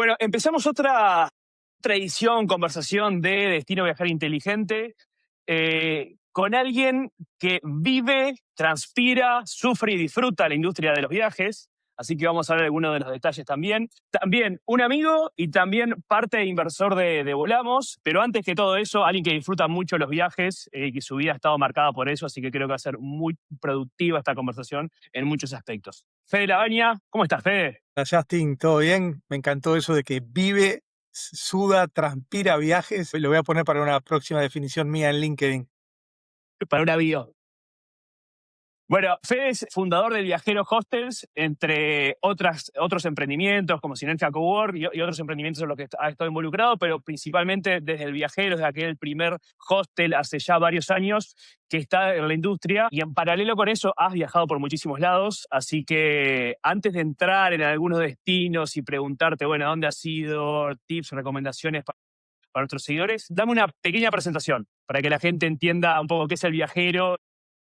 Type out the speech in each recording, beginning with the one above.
Bueno, empezamos otra edición, conversación de Destino Viajar Inteligente, con alguien que vive, transpira, sufre y disfruta la industria de los viajes. Así que vamos a ver algunos de los detalles también. También un amigo y también parte inversor de Volamos. Pero antes que todo eso, alguien que disfruta mucho los viajes y que su vida ha estado marcada por eso. Así que creo que va a ser muy productiva esta conversación en muchos aspectos. Fede Labaña, ¿cómo estás, Fede? Hola, Justin, ¿todo bien? Me encantó eso de que vive, suda, transpira viajes. Lo voy a poner para una próxima definición mía en LinkedIn. Para una bio. Bueno, Fede es fundador de Viajero Hostels, entre otros emprendimientos como Sinergia Cowork y otros emprendimientos en los que ha estado involucrado, pero principalmente desde el Viajero, desde aquel primer hostel hace ya varios años que está en la industria. Y en paralelo con eso has viajado por muchísimos lados, así que antes de entrar en algunos destinos y preguntarte, bueno, ¿dónde has ido? Tips, recomendaciones para nuestros seguidores, dame una pequeña presentación para que la gente entienda un poco qué es el Viajero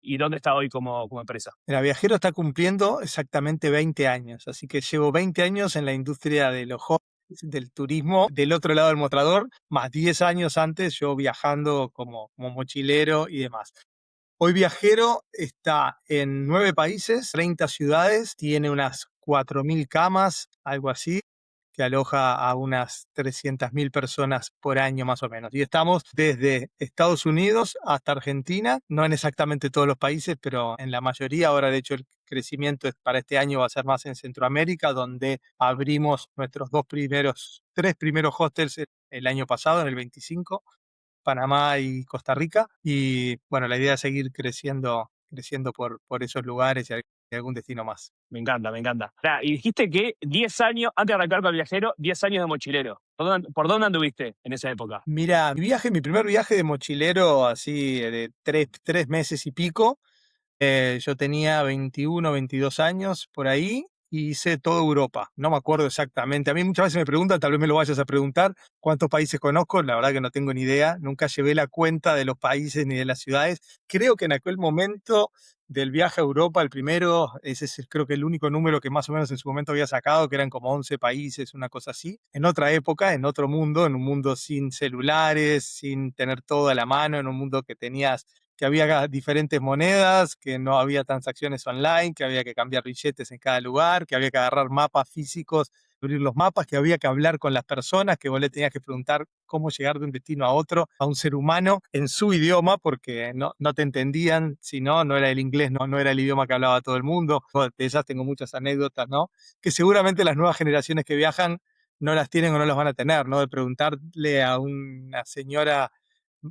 y dónde está hoy como empresa. Mira, Viajero está cumpliendo exactamente 20 años, así que llevo 20 años en la industria de los hostels, del turismo, del otro lado del mostrador, más 10 años antes yo viajando como mochilero y demás. Hoy Viajero está en 9 países, 30 ciudades, tiene unas 4.000 camas, algo así, que aloja a unas 300.000 personas por año más o menos. Y estamos desde Estados Unidos hasta Argentina, no en exactamente todos los países, pero en la mayoría. Ahora, de hecho, el crecimiento para este año va a ser más en Centroamérica, donde abrimos nuestros tres primeros hostels el año pasado, en el 25. Panamá y Costa Rica. Y bueno, la idea es seguir creciendo por esos lugares y algún destino más. Me encanta, me encanta. Y dijiste que 10 años, antes de arrancar con el Viajero, 10 años de mochilero. ¿Por dónde anduviste en esa época? Mira, mi primer viaje de mochilero, así de tres meses y pico, yo tenía 21, 22 años por ahí y hice toda Europa. No me acuerdo exactamente. A mí muchas veces me preguntan, tal vez me lo vayas a preguntar, cuántos países conozco. La verdad que no tengo ni idea. Nunca llevé la cuenta de los países ni de las ciudades. Creo que en aquel momento del viaje a Europa, el primero, ese es creo que el único número que más o menos en su momento había sacado, que eran como 11 países, una cosa así. En otra época, en otro mundo, en un mundo sin celulares, sin tener todo a la mano, en un mundo que había diferentes monedas, que no había transacciones online, que había que cambiar billetes en cada lugar, que había que agarrar mapas físicos, abrir los mapas, que había que hablar con las personas, que vos le tenías que preguntar cómo llegar de un destino a otro, a un ser humano, en su idioma, porque no te entendían, si no era el inglés, no era el idioma que hablaba todo el mundo. De esas tengo muchas anécdotas, ¿no? Que seguramente las nuevas generaciones que viajan no las tienen o no las van a tener, ¿no? De preguntarle a una señora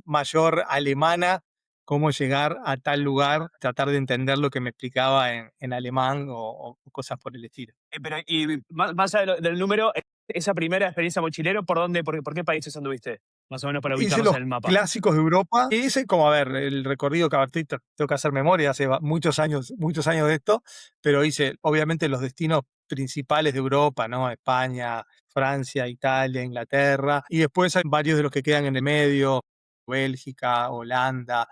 mayor alemana cómo llegar a tal lugar, tratar de entender lo que me explicaba en alemán o cosas por el estilo. Pero, y más allá del número, esa primera experiencia mochilero, ¿por qué países anduviste? Más o menos para Hice ubicarnos los en el mapa. clásicos de Europa y hice como, a ver, el recorrido que ahorita tengo que hacer memoria, hace muchos años de esto, pero hice obviamente los destinos principales de Europa, ¿no? España, Francia, Italia, Inglaterra, y después hay varios de los que quedan en el medio, Bélgica, Holanda,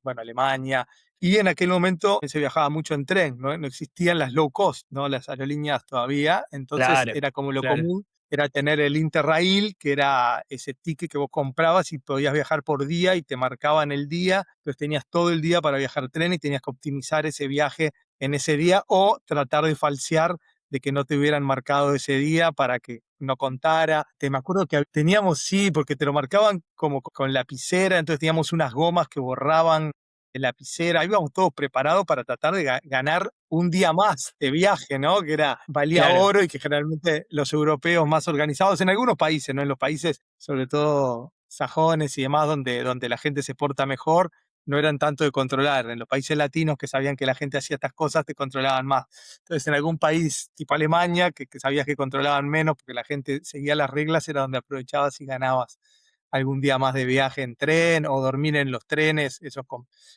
bueno, Alemania. Y en aquel momento se viajaba mucho en tren, ¿no? No existían las low cost, ¿no? Las aerolíneas todavía, entonces Claro, era como lo claro. común era tener el Interrail, que era ese ticket que vos comprabas y podías viajar por día y te marcaban el día, entonces tenías todo el día para viajar tren y tenías que optimizar ese viaje en ese día o tratar de falsear de que no te hubieran marcado ese día para que no contara. Me acuerdo que teníamos, sí, porque te lo marcaban como con lapicera, entonces teníamos unas gomas que borraban de lapicera, íbamos todos preparados para tratar de ganar un día más de viaje, ¿no? Que valía Claro. oro y que generalmente los europeos más organizados, en algunos países, ¿no? En los países, sobre todo sajones y demás, donde la gente se porta mejor, no eran tanto de controlar. En los países latinos que sabían que la gente hacía estas cosas, te controlaban más. Entonces, en algún país tipo Alemania, que sabías que controlaban menos porque la gente seguía las reglas, era donde aprovechabas y ganabas algún día más de viaje en tren o dormir en los trenes, esos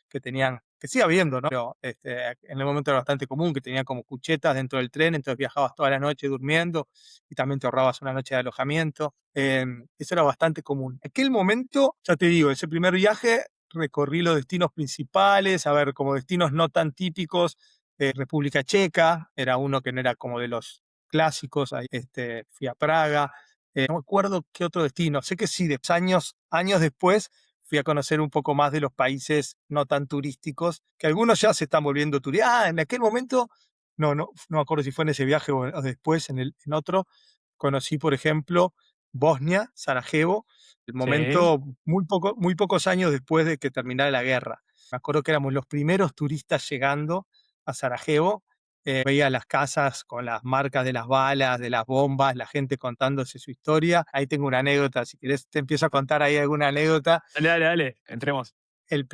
que tenían, que sigue habiendo, ¿no? Pero en el momento era bastante común, que tenían como cuchetas dentro del tren, entonces viajabas toda la noche durmiendo y también te ahorrabas una noche de alojamiento. Eso era bastante común. En aquel momento, ya te digo, ese primer viaje recorrí los destinos principales, a ver, como destinos no tan típicos, República Checa, era uno que no era como de los clásicos, fui a Praga, no me acuerdo qué otro destino, sé que sí, años después fui a conocer un poco más de los países no tan turísticos, que algunos ya se están volviendo turísticos. En aquel momento, no me acuerdo si fue en ese viaje o después en otro, conocí, por ejemplo, Bosnia, Sarajevo, el Sí. momento muy pocos años después de que terminara la guerra. Me acuerdo que éramos los primeros turistas llegando a Sarajevo. Veía las casas con las marcas de las balas, de las bombas, la gente contándose su historia. Ahí tengo una anécdota, si querés te empiezo a contar ahí alguna anécdota. Dale, dale, dale. Entremos. El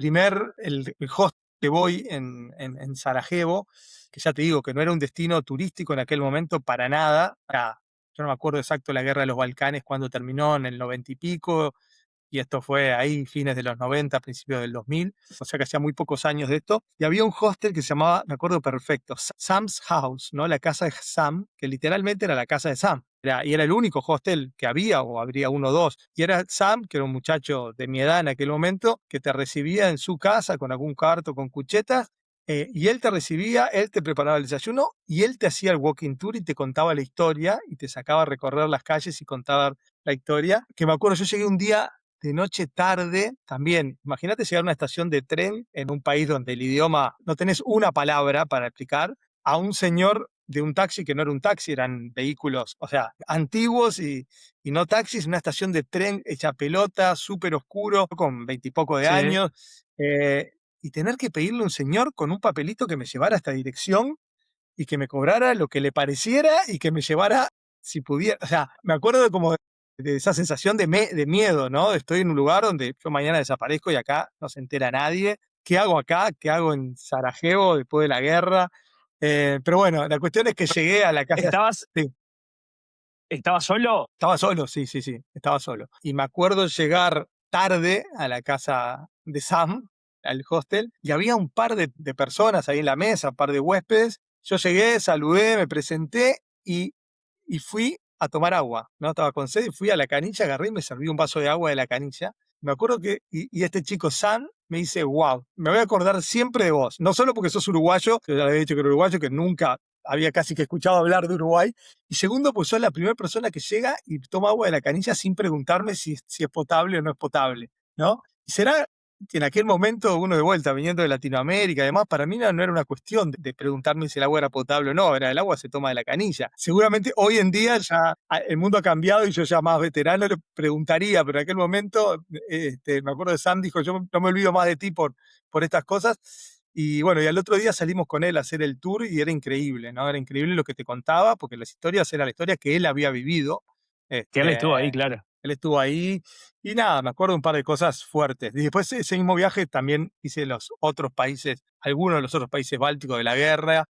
host que voy en Sarajevo, que ya te digo que no era un destino turístico en aquel momento para nada. Yo no me acuerdo exacto la guerra de los Balcanes cuando terminó, en el 90 y pico, y esto fue ahí fines de los 90, principios del 2000, o sea que hacía muy pocos años de esto, y había un hostel que se llamaba, me acuerdo perfecto, Sam's House, ¿no? La casa de Sam, que literalmente era la casa de Sam. Y era el único hostel que había, o habría uno o dos. Y era Sam, que era un muchacho de mi edad en aquel momento, que te recibía en su casa con algún cuarto, con cuchetas, y él te recibía, él te preparaba el desayuno y él te hacía el walking tour y te contaba la historia y te sacaba a recorrer las calles y contaba la historia. Que me acuerdo, yo llegué un día de noche tarde, también, imagínate llegar a una estación de tren en un país donde el idioma no tenés una palabra para explicar, a un señor de un taxi que no era un taxi, eran vehículos, o sea, antiguos y no taxis, una estación de tren hecha pelota, súper oscuro, con 20 y poco de Sí. años, y tener que pedirle a un señor con un papelito que me llevara a esta dirección y que me cobrara lo que le pareciera y que me llevara si pudiera. O sea, me acuerdo de esa sensación de miedo, ¿no? Estoy en un lugar donde yo mañana desaparezco y acá no se entera nadie. ¿Qué hago acá? ¿Qué hago en Sarajevo después de la guerra? Pero bueno, la cuestión es que llegué a la casa. ¿Estabas, Sí, estabas solo? estaba solo, sí, estaba solo. Y me acuerdo llegar tarde a la casa de Sam, al hostel, y había un par de personas ahí en la mesa, un par de huéspedes. Yo llegué, saludé, me presenté y fui a tomar agua, ¿no? Estaba con sed y fui a la canilla, agarré y me serví un vaso de agua de la canilla. Me acuerdo y este chico Sam me dice, wow, me voy a acordar siempre de vos, no solo porque sos uruguayo, que ya le había dicho que era uruguayo, que nunca había casi que escuchado hablar de Uruguay, y segundo, pues sos la primera persona que llega y toma agua de la canilla sin preguntarme si es potable o no es potable, ¿no? Y será que en aquel momento, uno de vuelta, viniendo de Latinoamérica, además, para mí no era una cuestión de preguntarme si el agua era potable o no, era el agua se toma de la canilla. Seguramente hoy en día ya el mundo ha cambiado y yo ya más veterano le preguntaría, pero en aquel momento, me acuerdo de Sam, dijo, yo no me olvido más de ti por estas cosas. Y bueno, y al otro día salimos con él a hacer el tour y era increíble, ¿no? Era increíble lo que te contaba, porque las historias eran la historia que él había vivido. Que él Este, estuvo ahí, claro. él estuvo ahí y nada, me acuerdo un par de cosas fuertes. Y después ese mismo viaje también hice los otros países, algunos de los otros países bálticos de la guerra,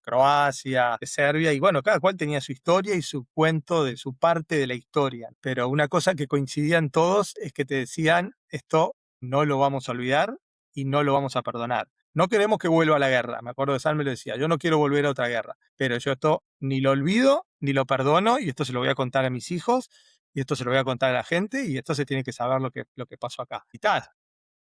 Croacia, Serbia, y bueno, cada cual tenía su historia y su cuento de su parte de la historia. Pero una cosa que coincidían todos es que te decían, esto no lo vamos a olvidar y no lo vamos a perdonar. No queremos que vuelva a la guerra. Me acuerdo de Sam me lo decía, yo no quiero volver a otra guerra, pero yo esto ni lo olvido, ni lo perdono, y esto se lo voy a contar a mis hijos, y esto se lo voy a contar a la gente, y esto se tiene que saber lo que pasó acá. Y tal,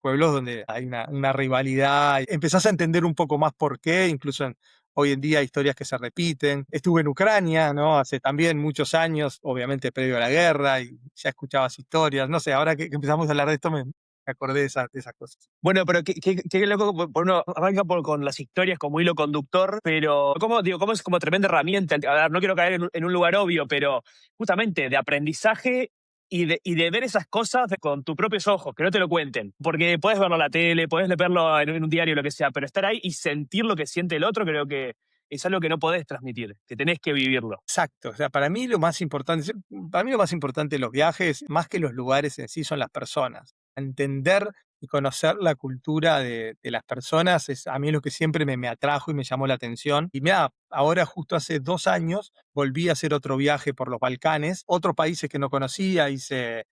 pueblos donde hay una rivalidad, empezás a entender un poco más por qué, incluso hoy en día hay historias que se repiten. Estuve en Ucrania, ¿no? Hace también muchos años, obviamente previo a la guerra, y ya escuchabas historias. No sé, ahora que empezamos a hablar de esto me acordé de esas cosas. Bueno, pero qué loco, por uno arranca con las historias como hilo conductor, pero ¿cómo es como tremenda herramienta? A ver, no quiero caer en un lugar obvio, pero justamente de aprendizaje y de ver esas cosas con tus propios ojos, que no te lo cuenten. Porque puedes verlo en la tele, puedes verlo en un diario, lo que sea, pero estar ahí y sentir lo que siente el otro, creo que es algo que no podés transmitir, que tenés que vivirlo. Exacto, o sea, para mí lo más importante de los viajes, más que los lugares en sí, son las personas. Entender y conocer la cultura de las personas es a mí lo que siempre me atrajo y me llamó la atención. Y mira, ahora justo hace 2 años volví a hacer otro viaje por los Balcanes, otros países que no conocía, hice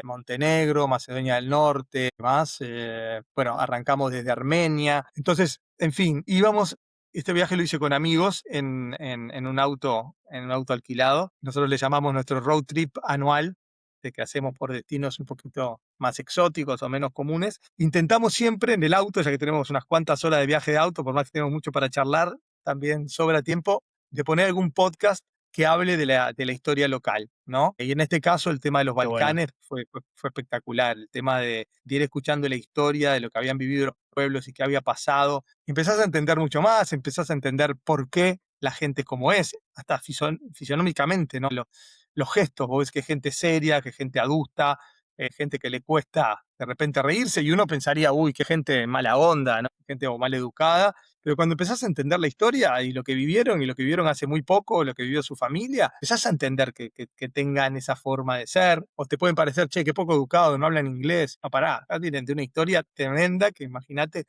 Montenegro, Macedonia del Norte, más, bueno, arrancamos desde Armenia. Entonces, en fin, íbamos. Este viaje lo hice con amigos en un auto alquilado. Nosotros le llamamos nuestro road trip anual, de que hacemos por destinos un poquito más exóticos o menos comunes. Intentamos siempre en el auto, ya que tenemos unas cuantas horas de viaje de auto, por más que tenemos mucho para charlar, también sobra tiempo de poner algún podcast que hable de la historia local, ¿no? Y en este caso el tema de los Qué bueno. Balcanes fue espectacular, el tema de ir escuchando la historia de lo que habían vivido los pueblos y qué había pasado. Empezás a entender mucho más, empezás a entender por qué la gente es como es, hasta fisionómicamente, ¿no? Los gestos, vos ves que hay gente seria, que gente adulta, gente que le cuesta de repente reírse y uno pensaría, uy, qué gente mala onda, ¿no? Gente mal educada, pero cuando empezás a entender la historia y lo que vivieron hace muy poco, lo que vivió su familia, empezás a entender que tengan esa forma de ser, o te pueden parecer, che, qué poco educado, no hablan inglés. No, pará, acá tienen de una historia tremenda que imagínate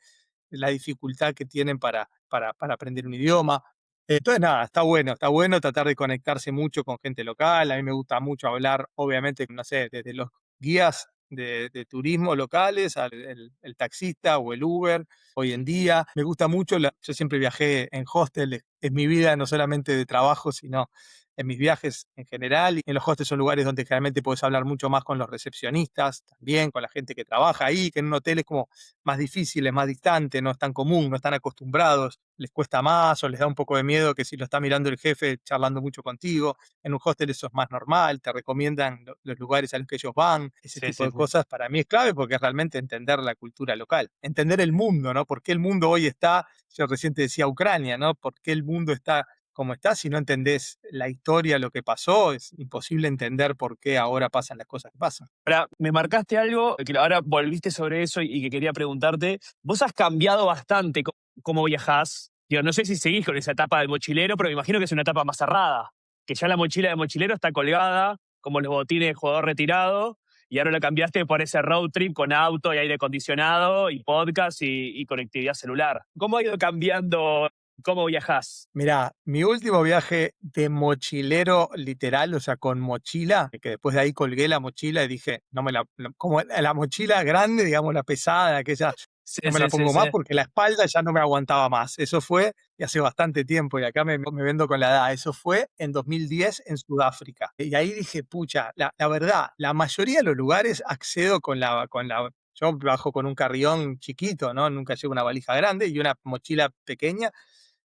la dificultad que tienen para aprender un idioma. Entonces, nada, está bueno tratar de conectarse mucho con gente local. A mí me gusta mucho hablar, obviamente, no sé, desde los guías de turismo locales, el taxista o el Uber. Hoy en día me gusta mucho, yo siempre viajé en hostel, es mi vida no solamente de trabajo, sino en mis viajes en general. Y en los hostels son lugares donde generalmente puedes hablar mucho más con los recepcionistas, también con la gente que trabaja ahí, que en un hotel es como más difícil, es más distante, no es tan común, no están acostumbrados, les cuesta más o les da un poco de miedo que si lo está mirando el jefe charlando mucho contigo. En un hostel eso es más normal, te recomiendan los lugares a los que ellos van, ese Sí, tipo sí, de sí. cosas para mí es clave porque es realmente entender la cultura local, entender el mundo, ¿no? ¿Por qué el mundo hoy está, yo recién te decía Ucrania, ¿no? ¿Por qué el mundo está como está? Si no entendés la historia, lo que pasó, es imposible entender por qué ahora pasan las cosas que pasan. Ahora, me marcaste algo que ahora volviste sobre eso y que quería preguntarte. Vos has cambiado bastante cómo viajás. Digo, no sé si seguís con esa etapa de mochilero, pero me imagino que es una etapa más cerrada. Que ya la mochila de mochilero está colgada, como los botines de jugador retirado, y ahora la cambiaste por ese road trip con auto y aire acondicionado y podcast y conectividad celular. ¿Cómo ha ido cambiando cómo viajás? Mirá, mi último viaje de mochilero literal, o sea, con mochila, que después de ahí colgué la mochila y dije, no me como la mochila grande, digamos, la pesada, aquella, Sí, no me la sí, sí, pongo más sí. porque la espalda ya no me aguantaba más. Eso fue y hace bastante tiempo, y acá me vendo con la edad. Eso fue en 2010 en Sudáfrica. Y ahí dije, pucha, la verdad, la mayoría de los lugares accedo yo bajo con un carrión chiquito, ¿no? Nunca llevo una valija grande y una mochila pequeña,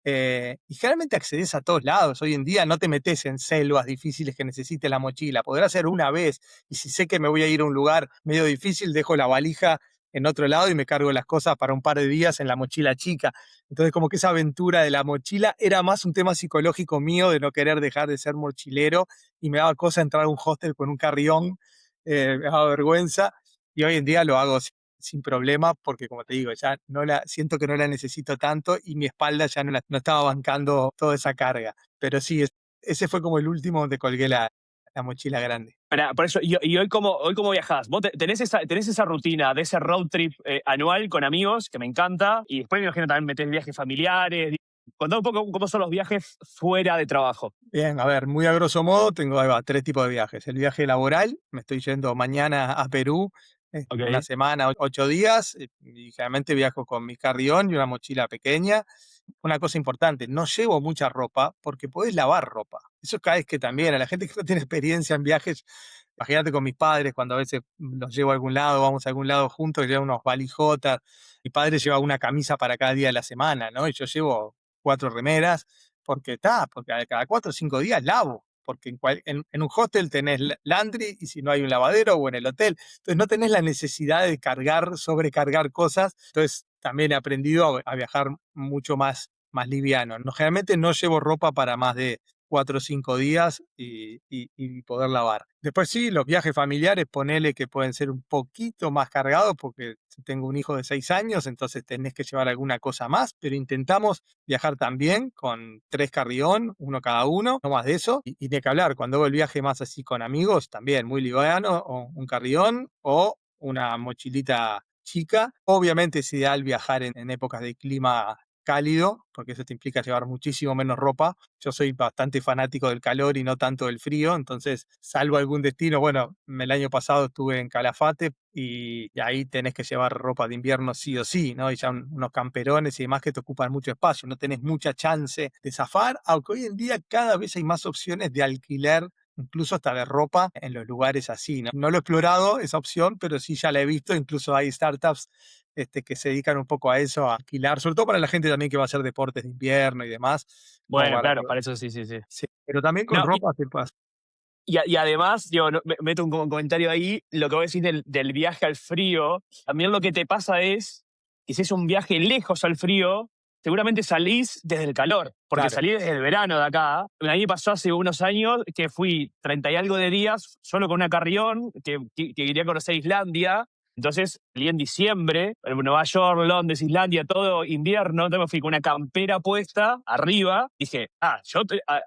y generalmente accedes a todos lados. Hoy en día no te metes en selvas difíciles que necesites la mochila. Podrá ser una vez, y si sé que me voy a ir a un lugar medio difícil, dejo la valija en otro lado y me cargo las cosas para un par de días en la mochila chica. Entonces, como que esa aventura de la mochila era más un tema psicológico mío de no querer dejar de ser mochilero, y me daba cosa entrar a un hostel con un carrión, me daba vergüenza, y hoy en día lo hago sin problema, porque como te digo, ya siento que no la necesito tanto y mi espalda ya no estaba bancando toda esa carga. Pero sí, ese fue como el último donde colgué la mochila grande. Por eso, y hoy cómo viajás? Vos tenés esa rutina de ese road trip anual con amigos, que me encanta, y después me imagino también metés viajes familiares. Contá un poco cómo son los viajes fuera de trabajo. Bien, a ver, muy a grosso modo, tengo ahí va, tres tipos de viajes. El viaje laboral, me estoy yendo mañana a Perú, una Ok. semana, 8 días, y generalmente viajo con mi carrión y una mochila pequeña. Una cosa importante, no llevo mucha ropa porque podés lavar ropa. Eso cada vez que también, a la gente que no tiene experiencia en viajes, imagínate con mis padres, cuando a veces los llevo a algún lado, vamos a algún lado juntos, llevo unos valijotas. Mi padre lleva una camisa para cada día de la semana, ¿no? Y yo llevo 4 remeras, porque cada 4 o 5 días lavo. Porque en un hostel tenés laundry, y si no hay un lavadero, o en el hotel. Entonces no tenés la necesidad de sobrecargar cosas. Entonces también he aprendido a viajar mucho más liviano. No, generalmente no llevo ropa para más de 4 o 5 días y poder lavar. Después sí, los viajes familiares, ponele que pueden ser un poquito más cargados, porque tengo un hijo de 6 años, entonces tenés que llevar alguna cosa más, pero intentamos viajar también con 3 carrión, uno cada uno, no más de eso. Y de que hablar, cuando hago el viaje más así con amigos, también muy liviano, o un carrión o una mochilita chica. Obviamente es ideal viajar en épocas de clima cálido, porque eso te implica llevar muchísimo menos ropa. Yo soy bastante fanático del calor y no tanto del frío, entonces, salvo algún destino, bueno, el año pasado estuve en Calafate y ahí tenés que llevar ropa de invierno sí o sí, ¿no? Y ya unos camperones y demás que te ocupan mucho espacio, no tenés mucha chance de zafar, aunque hoy en día cada vez hay más opciones de alquiler incluso hasta de ropa en los lugares así, ¿no? No lo he explorado esa opción, pero sí ya la he visto, incluso hay startups que se dedican un poco a eso, a alquilar, sobre todo para la gente también que va a hacer deportes de invierno y demás, como Bueno, para claro, para eso sí, sí, sí. sí, pero también con No, ropa se pasa. y además, digo, meto un comentario ahí, lo que vos decís del viaje al frío, también lo que te pasa es que si es un viaje lejos al frío, seguramente salís desde el calor, porque Claro. salí desde el verano de acá. A mí me pasó hace unos años que fui 30 y algo de días solo con una carrión, que quería conocer Islandia. Entonces salí en diciembre, en Nueva York, Londres, Islandia, todo invierno. Entonces me fui con una campera puesta arriba. Dije, yo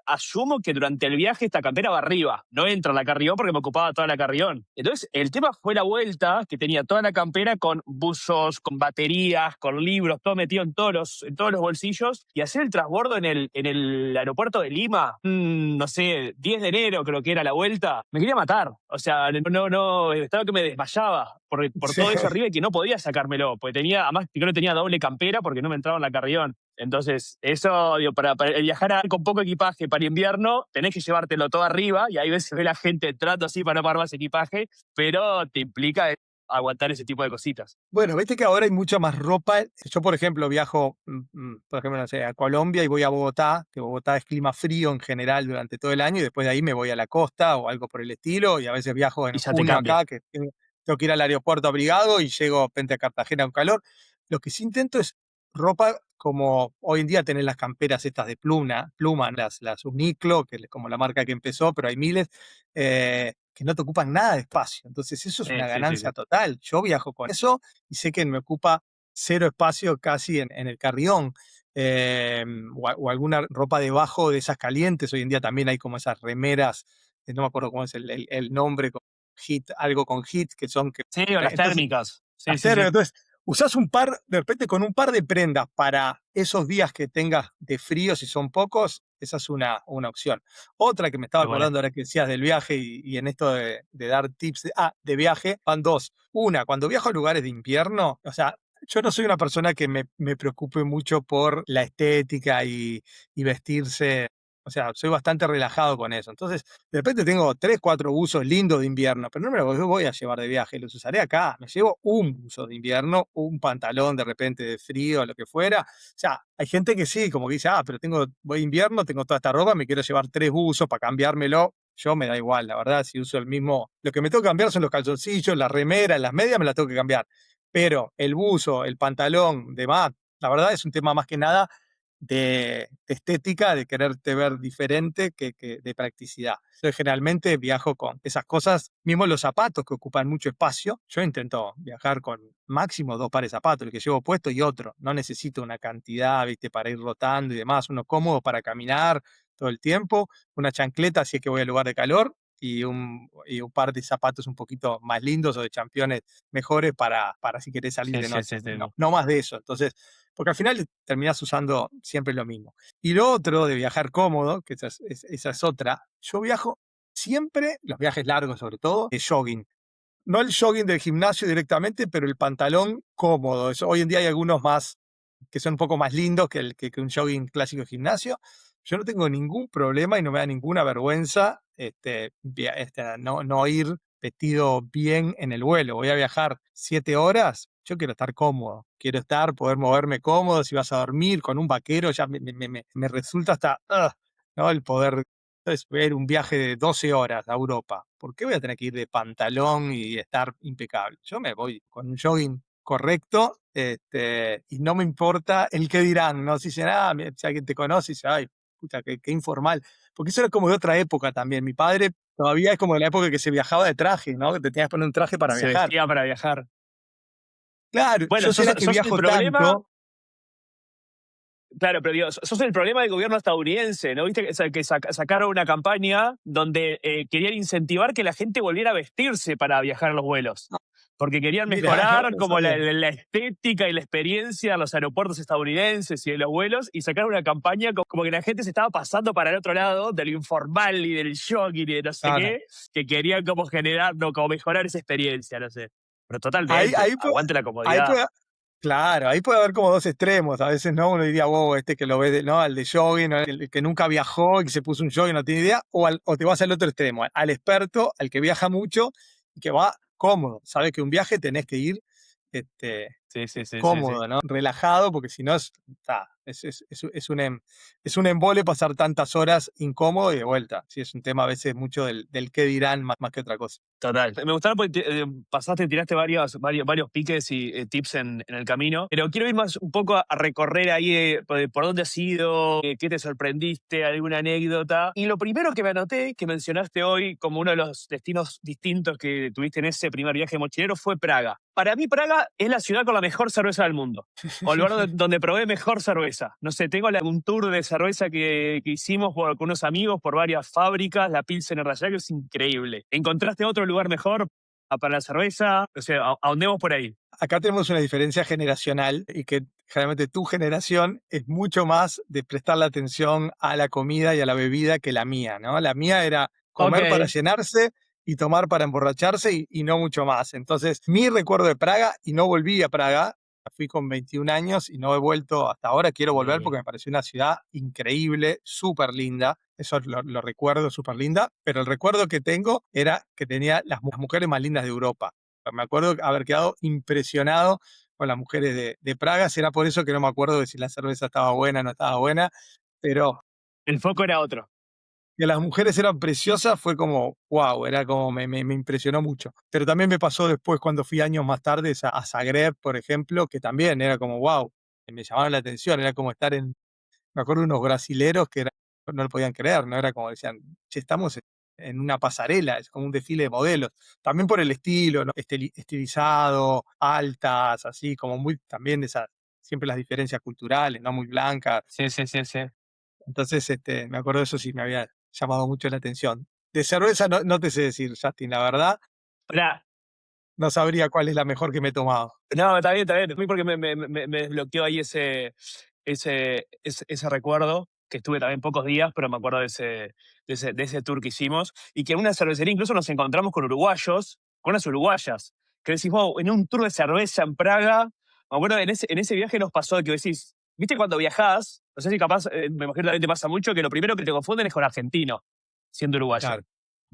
asumo que durante el viaje esta campera va arriba. No entra en la carrión porque me ocupaba toda la carrión. Entonces el tema fue la vuelta, que tenía toda la campera con buzos, con baterías, con libros, todo metido en todos los bolsillos. Y hacer el transbordo en el aeropuerto de Lima, no sé, 10 de enero creo que era la vuelta, me quería matar. O sea, no, estaba que me desmayaba por Sí. todo eso arriba y que no podía sacármelo, porque además que no tenía doble campera porque no me entraba en la carrión. Entonces, eso, digo, para viajar con poco equipaje para invierno, tenés que llevártelo todo arriba y ahí ves se ve la gente entrando así para no pagar más equipaje, pero te implica aguantar ese tipo de cositas. Bueno, viste que ahora hay mucha más ropa. Yo, por ejemplo, viajo, por ejemplo, no sé, a Colombia y voy a Bogotá, que Bogotá es clima frío en general durante todo el año, y después de ahí me voy a la costa o algo por el estilo, y a veces viajo Y en ya te junio cambia. acá, que tengo que ir al aeropuerto abrigado y llego frente a Cartagena con calor. Lo que sí intento es ropa como hoy en día tenés las camperas estas de pluma, las Uniqlo, que es como la marca que empezó, pero hay miles. Que no te ocupan nada de espacio. Entonces eso es una Sí, sí, sí. ganancia total. Yo viajo con eso y sé que me ocupa cero espacio casi en el carrión. eh, o alguna ropa debajo de esas calientes. Hoy en día también hay como esas remeras, no me acuerdo cómo es el nombre, con algo con hit, que son que... Sí, o las Entonces, térmicas. Sí, las sí, térmicas, sí. entonces, usás un par, de repente con un par de prendas para esos días que tengas de frío, si son pocos, esa es una opción. Otra que me estaba Es buena. acordando ahora que decías del viaje y en esto de dar tips de viaje, van dos. Una, cuando viajo a lugares de invierno, o sea, yo no soy una persona que me preocupe mucho por la estética y vestirse. O sea, soy bastante relajado con eso. Entonces, de repente tengo 3, 4 buzos lindos de invierno, pero no me los voy a llevar de viaje, los usaré acá. Me llevo un buzo de invierno, un pantalón de repente de frío, lo que fuera. O sea, hay gente que sí, como que dice, pero voy a invierno, tengo toda esta ropa, me quiero llevar 3 buzos para cambiármelo. Yo me da igual, la verdad, si uso el mismo. Lo que me tengo que cambiar son los calzoncillos, la remera, las medias me las tengo que cambiar. Pero el buzo, el pantalón, demás, la verdad es un tema más que nada de estética, de quererte ver diferente que de practicidad. Yo generalmente viajo con esas cosas, mismo los zapatos que ocupan mucho espacio. Yo intento viajar con máximo 2 pares de zapatos, el que llevo puesto y otro. No necesito una cantidad, viste, para ir rotando y demás. Uno cómodo para caminar todo el tiempo, una chancleta si es que voy al lugar de calor y un par de zapatos un poquito más lindos o de championes mejores para si querés salir Sí, de sí, noche. sí, sí. No, no más de eso. Entonces, porque al final terminás usando siempre lo mismo. Y lo otro de viajar cómodo, que esa es otra, yo viajo siempre, los viajes largos sobre todo, de jogging. No el jogging del gimnasio directamente, pero el pantalón cómodo. Hoy en día hay algunos más que son un poco más lindos que un jogging clásico de gimnasio. Yo no tengo ningún problema y no me da ninguna vergüenza no ir vestido bien en el vuelo. Voy a viajar 7 horas, yo quiero estar cómodo, quiero poder moverme cómodo. Si vas a dormir con un vaquero, ya me resulta hasta, ¿no? El poder. Entonces, voy a ir un viaje de 12 horas a Europa. ¿Por qué voy a tener que ir de pantalón y estar impecable? Yo me voy con un jogging correcto, y no me importa el qué dirán, ¿no? Si dicen, si alguien te conoce, dice, ay, puta, qué informal. Porque eso era como de otra época también. Mi padre todavía es como de la época que se viajaba de traje, ¿no? Que te tenías que poner un traje para Se viajar. vestía para viajar. Claro, Bueno, yo sos, será que sos el viajo problema. tanto. Claro, pero digo, sos el problema del gobierno estadounidense, ¿no? Viste que sacaron una campaña donde querían incentivar que la gente volviera a vestirse para viajar a los vuelos. Porque querían Mirá, no, mejorar no como sabía. la estética y la experiencia en los aeropuertos estadounidenses y en los vuelos, y sacaron una campaña como que la gente se estaba pasando para el otro lado de lo informal y del jogging y de no sé Claro. qué, que querían como generar, no, como mejorar esa experiencia, no sé. Pero Ahí, totalmente, ahí, aguante la ahí comodidad. puede, Claro, ahí puede haber como dos extremos. A veces, ¿no? Uno diría, wow, este que lo ve, ¿no? Al de jogging, ¿no? El que nunca viajó y que se puso un jogging, no tiene idea. O te vas al otro extremo, al experto, al que viaja mucho y que va cómodo. Sabe que un viaje tenés que ir este, Sí, sí, sí, sí, sí. cómodo, ¿no? Relajado, porque si no es un embole pasar tantas horas incómodo y de vuelta. Sí, es un tema a veces mucho del qué dirán más que otra cosa. Total. Me gustaron porque pasaste, tiraste varios piques y tips en el camino, pero quiero ir más un poco a recorrer ahí por dónde has ido, qué te sorprendiste, alguna anécdota. Y lo primero que me anoté, que mencionaste hoy como uno de los destinos distintos que tuviste en ese primer viaje mochilero, fue Praga. Para mí Praga es la ciudad con la mejor cerveza del mundo, o el lugar donde probé mejor cerveza. No sé, tengo un tour de cerveza que hicimos con unos amigos por varias fábricas, la Pilsener de allá, que es increíble. ¿Encontraste otro lugar mejor para la cerveza? O sea, ahondemos por ahí. Acá tenemos una diferencia generacional y que generalmente tu generación es mucho más de prestarle atención a la comida y a la bebida que la mía, ¿no? La mía era comer para Ok. llenarse y tomar para emborracharse y no mucho más. Entonces, mi recuerdo de Praga, y no volví a Praga, fui con 21 años y no he vuelto hasta ahora, quiero volver porque me pareció una ciudad increíble, súper linda, eso lo recuerdo, súper linda, pero el recuerdo que tengo era que tenía las mujeres más lindas de Europa. Me acuerdo haber quedado impresionado con las mujeres de Praga. Será por eso que no me acuerdo de si la cerveza estaba buena o no estaba buena, pero El foco era otro. que las mujeres eran preciosas fue como, wow, era como, me impresionó mucho. Pero también me pasó después cuando fui años más tarde a Zagreb, por ejemplo, que también era como, wow, me llamaban la atención, era como estar me acuerdo de unos brasileros que no lo podían creer, ¿no? Era como decían, che, estamos en una pasarela, es como un desfile de modelos. También por el estilo, ¿no? Estilizado, altas, así, como muy, también de esas, siempre las diferencias culturales, ¿no? Muy blancas. Sí, sí, sí, sí. Entonces, me acuerdo de eso, sí me había llamado mucho la atención. De cerveza no te sé decir, Justin, la verdad, Pará. no sabría cuál es la mejor que me he tomado. No, está bien, está bien. A mí porque me desbloqueó ahí ese recuerdo, que estuve también pocos días, pero me acuerdo de ese tour que hicimos, y que en una cervecería incluso nos encontramos con uruguayos, con unas uruguayas, que decís, wow, en un tour de cerveza en Praga, me acuerdo en ese viaje nos pasó que decís, viste cuando viajás, no sé si capaz, me imagino también te pasa mucho, que lo primero que te confunden es con argentino, siendo uruguayo Claro.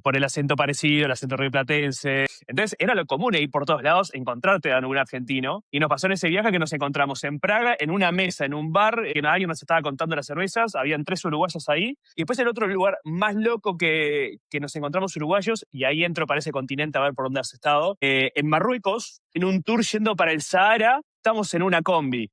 por el acento parecido, el acento rioplatense. Entonces era lo común ir por todos lados, encontrarte a algún argentino. Y nos pasó en ese viaje que nos encontramos en Praga, en una mesa, en un bar, que alguien nos estaba contando las cervezas, habían 3 uruguayos ahí. Y después el otro lugar más loco que nos encontramos uruguayos, y ahí entro para ese continente a ver por dónde has estado, en Marruecos, en un tour yendo para el Sahara, estamos en una combi.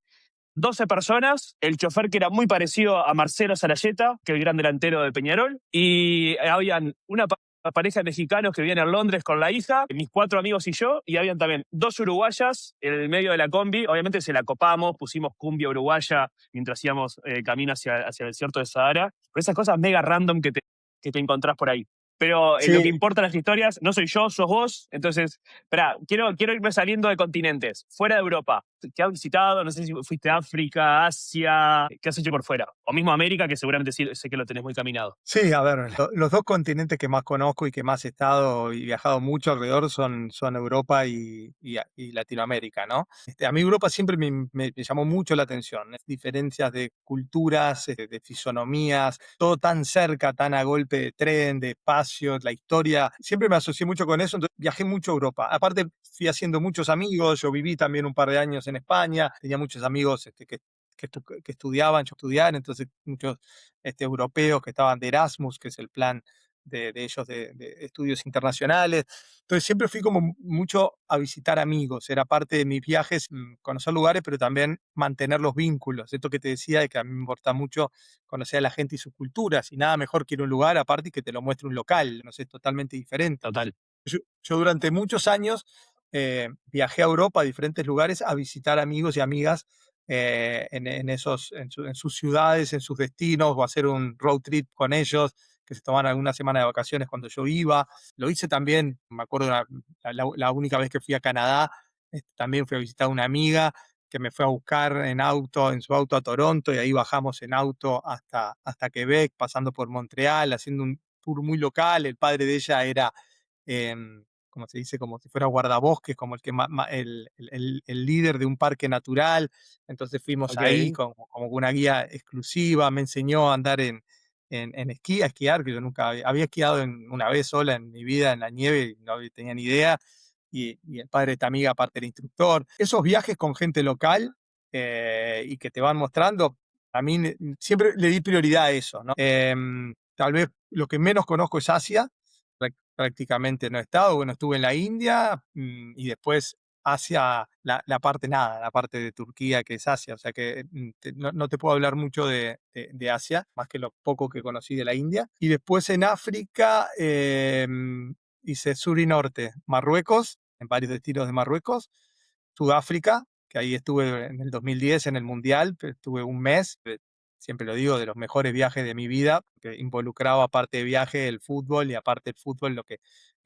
12 personas, el chofer que era muy parecido a Marcelo Sarayeta, que es el gran delantero de Peñarol, y habían una pareja de mexicanos que vivían en Londres con la hija, mis 4 amigos y yo, y habían también 2 uruguayas en el medio de la combi. Obviamente se la copamos, pusimos cumbia uruguaya mientras íbamos camino hacia el desierto de Sahara. Pero esas cosas mega random que te encontrás por ahí. Pero lo que Sí, importa en las historias, no soy yo, sos vos. Entonces, espera, quiero irme saliendo de continentes, fuera de Europa. ¿Qué has visitado? No sé si fuiste a África, Asia, ¿qué has hecho por fuera? O mismo América, que seguramente sí, sé que lo tenés muy caminado. sí, a ver, los dos continentes que más conozco y que más he estado y viajado mucho alrededor son Europa y Latinoamérica, ¿no? A mí Europa siempre me llamó mucho la atención, las diferencias de culturas, de fisonomías, todo tan cerca, tan a golpe de tren, de espacio, la historia, siempre me asocié mucho con eso, entonces viajé mucho a Europa. Aparte, fui haciendo muchos amigos, yo viví también un par de años en España, tenía muchos amigos que estudiaban, yo estudiaba, entonces muchos europeos que estaban de Erasmus, que es el plan de ellos de estudios internacionales. Entonces siempre fui como mucho a visitar amigos, era parte de mis viajes, conocer lugares, pero también mantener los vínculos. Esto que te decía de que a mí me importa mucho conocer a la gente y sus culturas, y nada mejor que ir a un lugar aparte y que te lo muestre un local, no sé, totalmente diferente. Total. Yo durante muchos años viajé a Europa, a diferentes lugares, a visitar amigos y amigas en sus ciudades, en sus destinos, o hacer un road trip con ellos, que se tomaran alguna semana de vacaciones cuando yo iba. Lo hice también, me acuerdo, la única vez que fui a Canadá, también fui a visitar a una amiga que me fue a buscar en su auto a Toronto, y ahí bajamos en auto hasta Quebec, pasando por Montreal, haciendo un tour muy local. El padre de ella era como se dice, como si fuera guardabosques, como el que el líder de un parque natural. Entonces fuimos ahí Ok. como una guía exclusiva, me enseñó a andar en esquí, a esquiar, que yo nunca había esquiado una vez sola en mi vida en la nieve y no tenía ni idea. Y el padre de esta amiga, aparte era instructor. Esos viajes con gente local y que te van mostrando, a mí siempre le di prioridad a eso, ¿no? Tal vez lo que menos conozco es Asia, prácticamente no he estado, bueno, estuve en la India y después Asia, la parte nada, la parte de Turquía que es Asia, o sea que no te puedo hablar mucho de Asia, más que lo poco que conocí de la India. Y después en África hice sur y norte, Marruecos, en varios destinos de Marruecos, Sudáfrica, que ahí estuve en el 2010 en el Mundial, estuve un mes, siempre lo digo, de los mejores viajes de mi vida, que involucraba aparte de viaje el fútbol y aparte del fútbol lo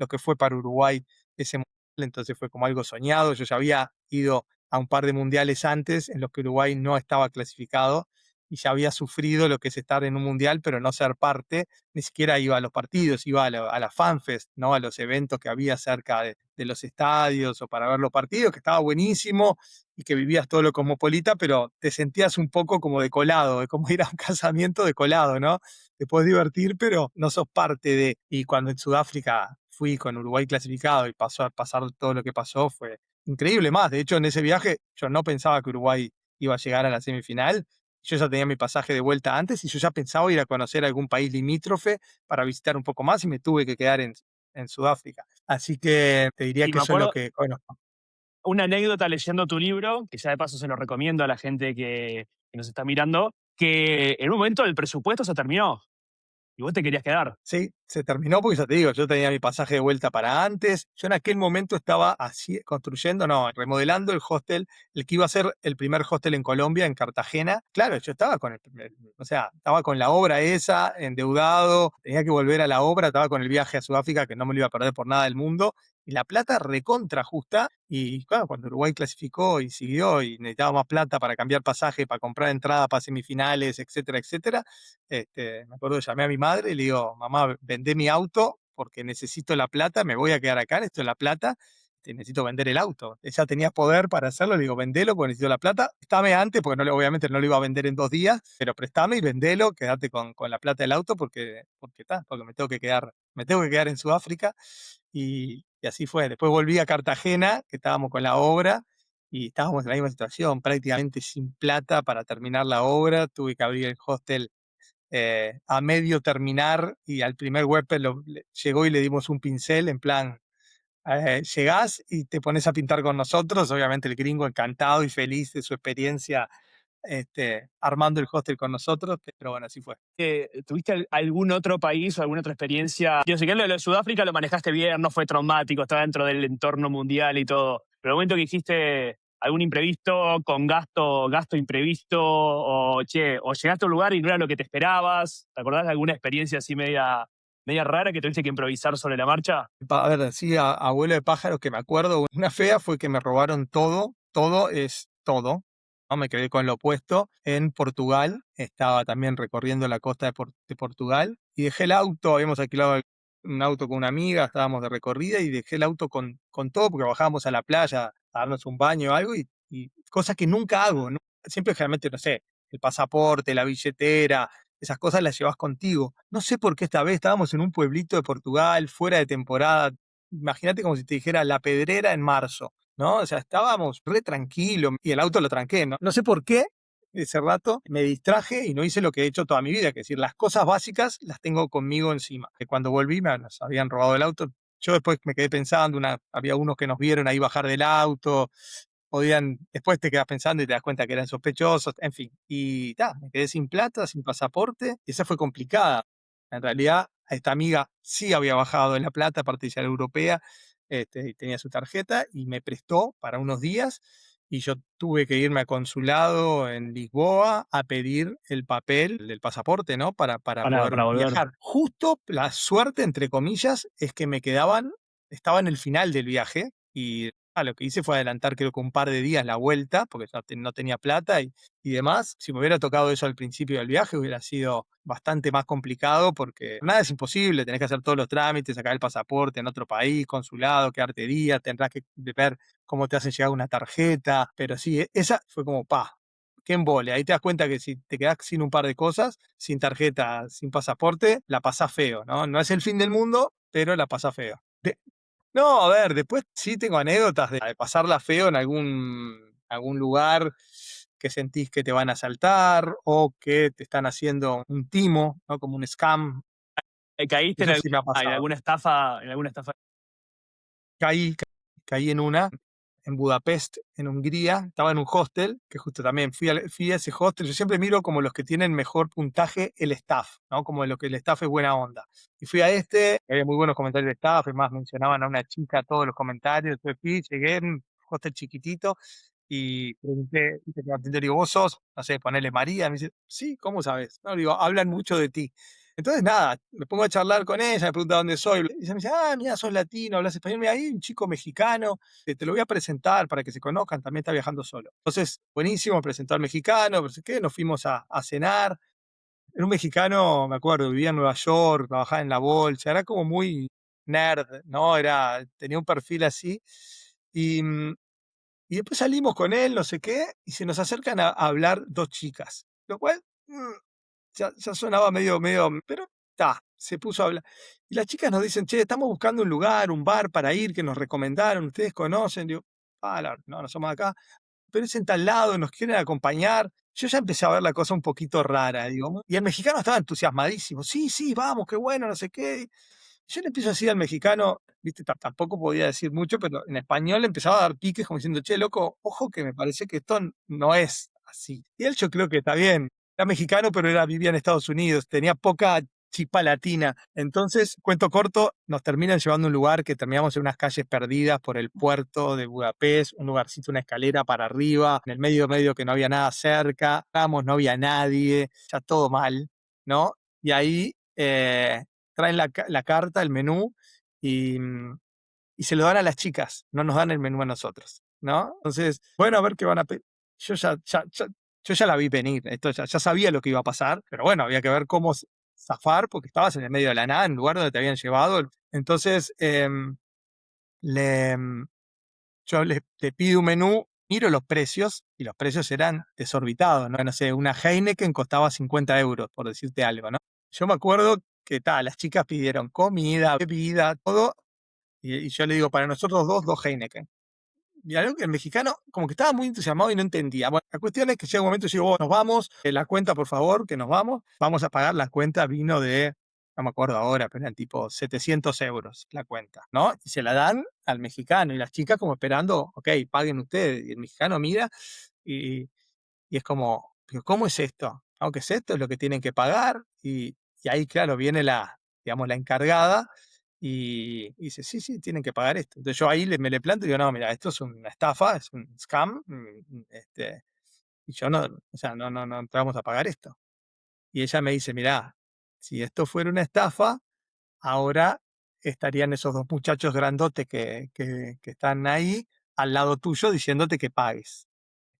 que fue para Uruguay ese Mundial, entonces fue como algo soñado, yo ya había ido a un par de mundiales antes en los que Uruguay no estaba clasificado y ya había sufrido lo que es estar en un mundial pero no ser parte, ni siquiera iba a los partidos, iba a la FanFest, ¿no? A los eventos que había cerca de los estadios o para ver los partidos, que estaba buenísimo y que vivías todo lo cosmopolita, pero te sentías un poco como de colado, es como ir a un casamiento de colado, ¿no? Te puedes divertir, pero no sos parte de. Y cuando en Sudáfrica fui con Uruguay clasificado y pasó a pasar todo lo que pasó, fue increíble más. De hecho, en ese viaje yo no pensaba que Uruguay iba a llegar a la semifinal. Yo ya tenía mi pasaje de vuelta antes y yo ya pensaba ir a conocer algún país limítrofe para visitar un poco más y me tuve que quedar en Sudáfrica. Así que te diría Y que me eso es lo acuerdo que, bueno, una anécdota leyendo tu libro, que ya de paso se lo recomiendo a la gente que nos está mirando, que en un momento el presupuesto se terminó y vos te querías quedar. sí, se terminó porque ya te digo, yo tenía mi pasaje de vuelta para antes. Yo en aquel momento estaba así, construyendo, no, remodelando el hostel, el que iba a ser el primer hostel en Colombia, en Cartagena. Claro, yo estaba con o sea, estaba con la obra esa, endeudado, tenía que volver a la obra, estaba con el viaje a Sudáfrica que no me lo iba a perder por nada del mundo. Y la plata recontra justa. Y claro, cuando Uruguay clasificó y siguió y necesitaba más plata para cambiar pasaje, para comprar entrada para semifinales, etcétera, etcétera, me acuerdo, llamé a mi madre y le digo, mamá, vendé mi auto porque necesito la plata, me voy a quedar acá, necesito la plata, necesito vender el auto. Ella tenía poder para hacerlo, le digo, vendelo porque necesito la plata, préstame antes, porque obviamente no lo iba a vender en 2 días, pero préstame y vendelo, quédate con la plata del auto porque me tengo que quedar en Sudáfrica. Y así fue. Después volví a Cartagena, que estábamos con la obra, y estábamos en la misma situación, prácticamente sin plata para terminar la obra, tuve que abrir el hostel a medio terminar y al primer huésped llegó y le dimos un pincel en plan, llegás y te pones a pintar con nosotros, obviamente el gringo encantado y feliz de su experiencia armando el hostel con nosotros, pero bueno, así fue. ¿Tuviste algún otro país o alguna otra experiencia? Yo sé que lo de Sudáfrica lo manejaste bien, no fue traumático, estaba dentro del entorno mundial y todo. Pero el momento que hiciste algún imprevisto con gasto imprevisto, o che, o llegaste a un lugar y no era lo que te esperabas, ¿te acordás de alguna experiencia así media rara que tuviste que improvisar sobre la marcha? A ver, así abuelo de pájaros que me acuerdo, una fea fue que me robaron todo, todo es todo, ¿no? Me quedé con lo opuesto en Portugal, estaba también recorriendo la costa de Portugal y dejé el auto, habíamos alquilado un auto con una amiga, estábamos de recorrida y dejé el auto con todo porque bajábamos a la playa a darnos un baño o algo y cosas que nunca hago, ¿no? Siempre generalmente, no sé, el pasaporte, la billetera, esas cosas las llevas contigo. No sé por qué esta vez estábamos en un pueblito de Portugal, fuera de temporada. Imagínate como si te dijera La Pedrera en marzo, ¿no? O sea, estábamos re tranquilos y el auto lo tranqué, ¿no? No sé por qué ese rato me distraje y no hice lo que he hecho toda mi vida, que es decir, las cosas básicas las tengo conmigo encima. Que cuando volví nos habían robado el auto. Yo después me quedé pensando, había unos que nos vieron ahí bajar del auto, después te quedas pensando y te das cuenta que eran sospechosos, en fin. Y me quedé sin plata, sin pasaporte, y esa fue complicada. En realidad, a esta amiga sí había bajado de la plata, aparte ya era europea, y tenía su tarjeta, y me prestó para unos días, y yo tuve que irme al consulado en Lisboa a pedir el papel del pasaporte, ¿no? Para poder Para volver. viajar. Justo la suerte, entre comillas, es que estaba en el final del viaje, y lo que hice fue adelantar creo que un par de días la vuelta, porque no tenía plata y demás. Si me hubiera tocado eso al principio del viaje, hubiera sido bastante más complicado, porque nada es imposible, tenés que hacer todos los trámites, sacar el pasaporte en otro país, consulado, quedarte días, tendrás que ver cómo te hacen llegar una tarjeta, pero sí, esa fue como, qué embole. Ahí te das cuenta que si te quedás sin un par de cosas, sin tarjeta, sin pasaporte, la pasás feo, ¿no? No es el fin del mundo, pero la pasás feo. No, a ver, después sí tengo anécdotas de pasarla feo en algún lugar que sentís que te van a asaltar o que te están haciendo un timo, ¿no? Como un scam. ¿Caíste Eso sí me ha en pasado. alguna estafa? ¿En alguna estafa? Caí, caí en una, en Budapest, en Hungría. Estaba en un hostel, que justo también fui a ese hostel. Yo siempre miro como los que tienen mejor puntaje el staff, ¿no? Como lo que el staff es buena onda. Y fui a había muy buenos comentarios del staff, es más, mencionaban a una chica todos los comentarios. Entonces llegué en un hostel chiquitito y pregunté, ¿viste? Que me atendió, digo, ¿vos sos? No sé, ponele María. Me dice, sí, ¿cómo sabes? No, digo, hablan mucho de ti. Entonces, nada, me pongo a charlar con ella, me pregunta dónde soy. Y ella me dice, mira, sos latino, hablas español. Mira, hay un chico mexicano, te lo voy a presentar para que se conozcan, también está viajando solo. Entonces, buenísimo, me presentó al mexicano, no sé qué, nos fuimos a cenar. Era un mexicano, me acuerdo, vivía en Nueva York, trabajaba en la bolsa, era como muy nerd, ¿no? Tenía un perfil así. Y, y después salimos con él, no sé qué, y se nos acercan a hablar dos chicas, lo cual ya sonaba medio, pero se puso a hablar. Y las chicas nos dicen, che, estamos buscando un lugar, un bar para ir, que nos recomendaron, ustedes conocen. Digo, no somos de acá, pero es en tal lado, nos quieren acompañar. Yo ya empecé a ver la cosa un poquito rara, digo. Y el mexicano estaba entusiasmadísimo, sí, sí, vamos, qué bueno, no sé qué. Yo le empiezo a decir al mexicano, viste, tampoco podía decir mucho, pero en español le empezaba a dar piques como diciendo, che, loco, ojo que me parece que esto no es así. Y él yo creo que está bien, era mexicano, pero vivía en Estados Unidos, tenía poca chispa latina. Entonces, cuento corto, nos terminan llevando a un lugar que terminamos en unas calles perdidas por el puerto de Budapest, un lugarcito, una escalera para arriba, en el medio que no había nada cerca, no había nadie, ya todo mal, ¿no? Y ahí traen la carta, el menú, y, y se lo dan a las chicas, no nos dan el menú a nosotros, ¿no? Entonces, bueno, a ver qué van a pedir. Yo ya la vi venir, esto ya sabía lo que iba a pasar, pero bueno, había que ver cómo zafar, porque estabas en el medio de la nada, en el lugar donde te habían llevado. Entonces, le, yo le pido un menú, miro los precios, y los precios eran desorbitados, ¿no? No sé, una Heineken costaba 50 euros, por decirte algo, ¿no? Yo me acuerdo que las chicas pidieron comida, bebida, todo, y yo le digo, para nosotros dos Heineken. Y algo que el mexicano como que estaba muy entusiasmado y no entendía. Bueno, la cuestión es que llega un momento y yo digo, nos vamos, la cuenta por favor, que nos vamos a pagar. La cuenta vino de, no me acuerdo ahora, pero eran tipo 700 euros la cuenta, ¿no? Y se la dan al mexicano y las chicas como esperando, ok, paguen ustedes. Y el mexicano mira y, y es como, ¿pero cómo es esto? Aunque es esto, es lo que tienen que pagar. Y ahí, claro, viene digamos, la encargada y dice, sí, sí, tienen que pagar esto. Entonces yo ahí me le planto y digo, no, mira, esto es una estafa, es un scam, y yo no, o sea, no te vamos a pagar esto. Y ella me dice, mira, si esto fuera una estafa, ahora estarían esos dos muchachos grandotes que están ahí al lado tuyo diciéndote que pagues.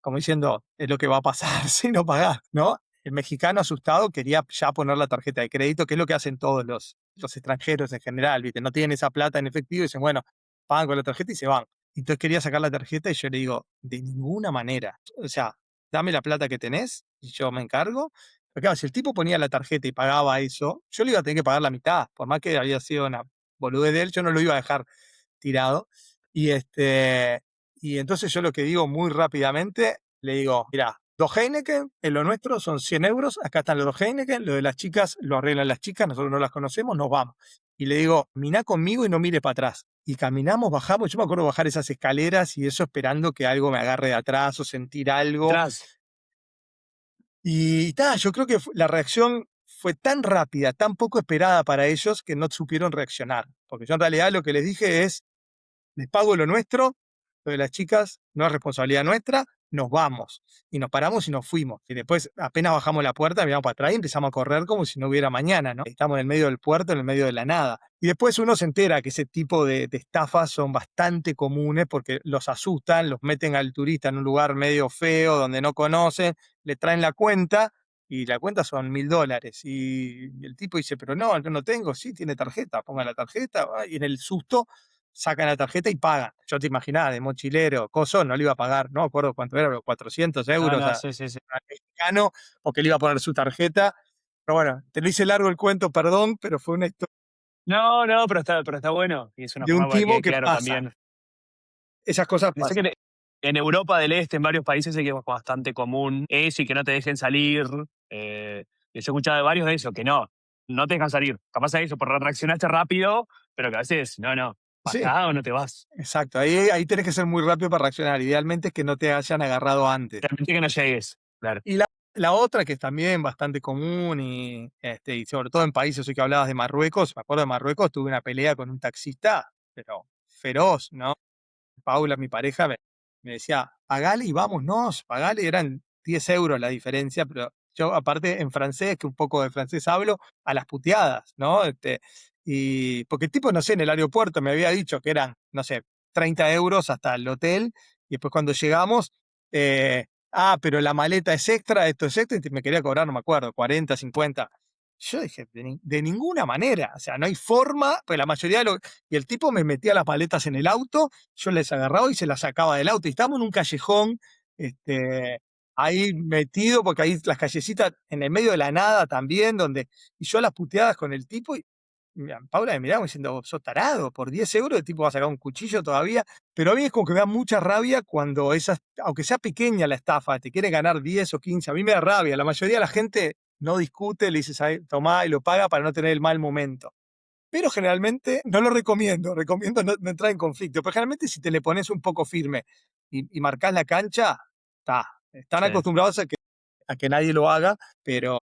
Como diciendo, es lo que va a pasar si no pagás, ¿no? El mexicano asustado quería ya poner la tarjeta de crédito, que es lo que hacen todos los extranjeros en general, ¿viste? No tienen esa plata en efectivo y dicen, bueno, pagan con la tarjeta y se van. Entonces quería sacar la tarjeta y yo le digo, de ninguna manera. O sea, dame la plata que tenés y yo me encargo. Pero claro, si el tipo ponía la tarjeta y pagaba eso, yo le iba a tener que pagar la mitad. Por más que había sido una boludez de él, yo no lo iba a dejar tirado. Y y entonces yo lo que digo muy rápidamente, le digo, mira, dos Heineken, en lo nuestro son 100 euros, acá están los dos Heineken, lo de las chicas lo arreglan las chicas, nosotros no las conocemos, nos vamos. Y le digo, miná conmigo y no mire para atrás. Y caminamos, bajamos, yo me acuerdo bajar esas escaleras y eso esperando que algo me agarre de atrás o sentir algo. Atrás. Y yo creo que la reacción fue tan rápida, tan poco esperada para ellos que no supieron reaccionar. Porque yo en realidad lo que les dije es, les pago lo nuestro, lo de las chicas no es responsabilidad nuestra, nos vamos. Y nos paramos y nos fuimos. Y después, apenas bajamos la puerta, miramos para atrás y empezamos a correr como si no hubiera mañana, ¿no? Estamos en el medio del puerto, en el medio de la nada. Y después uno se entera que ese tipo de estafas son bastante comunes porque los asustan, los meten al turista en un lugar medio feo, donde no conocen, le traen la cuenta y la cuenta son $1000. Y el tipo dice, pero no, yo no tengo, sí, tiene tarjeta, ponga la tarjeta, y en el susto sacan la tarjeta y pagan. Yo te imaginaba, de mochilero, coso, no le iba a pagar, no me acuerdo cuánto era, pero 400 No, euros no, a, sí, sí, sí. al mexicano, porque le iba a poner su tarjeta. Pero bueno, te lo hice largo el cuento, perdón, pero fue una historia No, no, pero está bueno. Y es una de un forma para timo que, que claro, pasa. también. Esas cosas Sé que pasan. en Europa del Este, en varios países, sé que es bastante común eso y que no te dejen salir. Yo he escuchado de varios de eso, que no te dejan salir. Capaz de eso, por reaccionaste rápido, pero que a veces, no, Sí, bajá o no te vas. exacto. Ahí tenés que ser muy rápido para reaccionar. Idealmente es que no te hayan agarrado antes. Realmente que no llegues. Claro. Y la otra que es también bastante común y sobre todo en países, hoy que hablabas de Marruecos, me acuerdo de Marruecos, tuve una pelea con un taxista, pero feroz, ¿no? Paula, mi pareja, me decía, pagale y vámonos, pagale, eran 10 euros la diferencia, pero yo aparte en francés, que un poco de francés hablo, a las puteadas, ¿no? Y porque el tipo, no sé, en el aeropuerto me había dicho que eran, no sé, 30 euros hasta el hotel, y después cuando llegamos, pero la maleta es extra, esto es extra, y me quería cobrar, no me acuerdo, 40, 50. Yo dije, de ninguna manera, o sea, no hay forma, pues la mayoría de lo... Y el tipo me metía las maletas en el auto, yo les agarraba y se las sacaba del auto. Y estábamos en un callejón, este, ahí metido, porque ahí las callecitas en el medio de la nada también, donde... Y yo a las puteadas con el tipo, y Paula me miraba diciendo, sos tarado, por 10 euros el tipo va a sacar un cuchillo todavía. Pero a mí es como que me da mucha rabia cuando esas, aunque sea pequeña la estafa, te quiere ganar 10 o 15, a mí me da rabia. La mayoría de la gente no discute, le dices, tomá y lo paga para no tener el mal momento. Pero generalmente no lo recomiendo, recomiendo no entrar en conflicto. Pero generalmente si te le pones un poco firme y marcas la cancha, están Sí. acostumbrados a que nadie lo haga, pero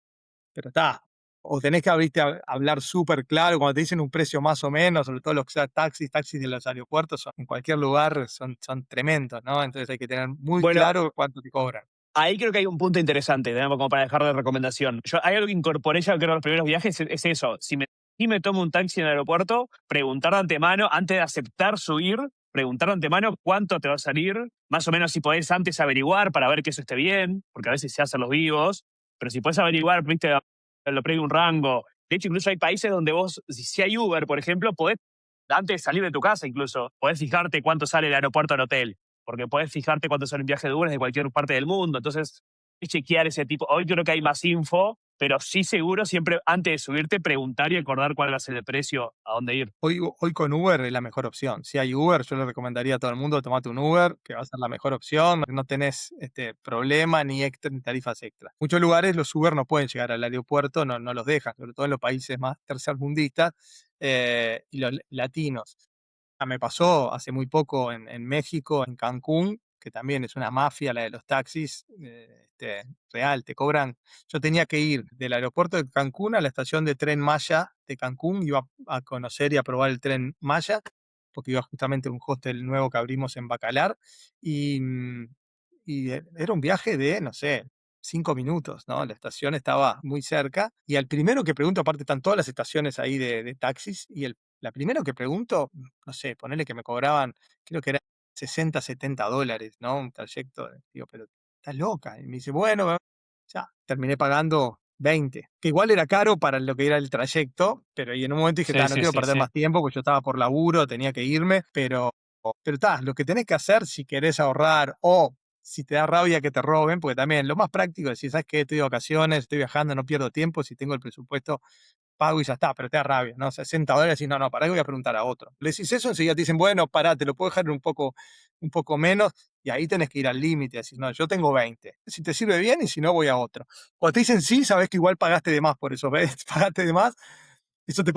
está. O tenés que abrirte a hablar súper claro cuando te dicen un precio más o menos, sobre todo los que sean taxis de los aeropuertos, en cualquier lugar son tremendos, ¿no? Entonces hay que tener muy Bueno, claro cuánto te cobran. ahí creo que hay un punto interesante, digamos, como para dejar de recomendación. Hay algo que incorporé ya creo en los primeros viajes, es eso. Si me tomo un taxi en el aeropuerto, preguntar de antemano, antes de aceptar subir, preguntar de antemano cuánto te va a salir, más o menos si podés antes averiguar para ver que eso esté bien, porque a veces se hacen los vivos, pero si podés averiguar, viste, lo previo un rango. De hecho, incluso hay países donde vos, si hay Uber, por ejemplo, podés, antes de salir de tu casa incluso, podés fijarte cuánto sale el aeropuerto al hotel porque puedes fijarte cuánto son un viaje de Uber de cualquier parte del mundo. Entonces, es chequear ese tipo. Hoy creo que hay más info, pero sí seguro siempre antes de subirte preguntar y acordar cuál va a ser el precio, a dónde ir. Hoy con Uber es la mejor opción. Si hay Uber, yo le recomendaría a todo el mundo tomate un Uber, que va a ser la mejor opción. No tenés problema ni ni tarifas extras. Muchos lugares los Uber no pueden llegar al aeropuerto, no los dejan, sobre todo en los países más tercermundistas y los latinos. Me pasó hace muy poco en México, en Cancún, que también es una mafia la de los taxis, real, te cobran. Yo tenía que ir del aeropuerto de Cancún a la estación de tren Maya de Cancún, iba a conocer y a probar el tren Maya, porque iba justamente a un hostel nuevo que abrimos en Bacalar, y, era un viaje de, no sé, 5 minutos, ¿no? La estación estaba muy cerca, y al primero que pregunto, aparte están todas las estaciones ahí de taxis, y la primero que pregunto, no sé, ponele que me cobraban, creo que era 60, $70, ¿no? Un trayecto. Digo, pero estás loca. Y me dice, bueno, ya, terminé pagando 20, que igual era caro para lo que era el trayecto, pero y en un momento dije, Sí, no sí, quiero sí, perder sí. más tiempo, porque yo estaba por laburo, tenía que irme, pero lo que tenés que hacer si querés ahorrar o si te da rabia que te roben, porque también lo más práctico es decir, ¿sabes qué? Estoy de vacaciones, estoy viajando, no pierdo tiempo, si tengo el presupuesto pago y ya está, pero te da rabia, ¿no? $60 y no, para qué voy a preguntar a otro. Le decís eso, enseguida te dicen, bueno, pará, te lo puedo dejar un poco menos, y ahí tenés que ir al límite, decir, no, yo tengo 20. Si te sirve bien y si no, voy a otro. Cuando te dicen sí, sabes que igual pagaste de más por eso, ¿ves? Pagaste de más, eso te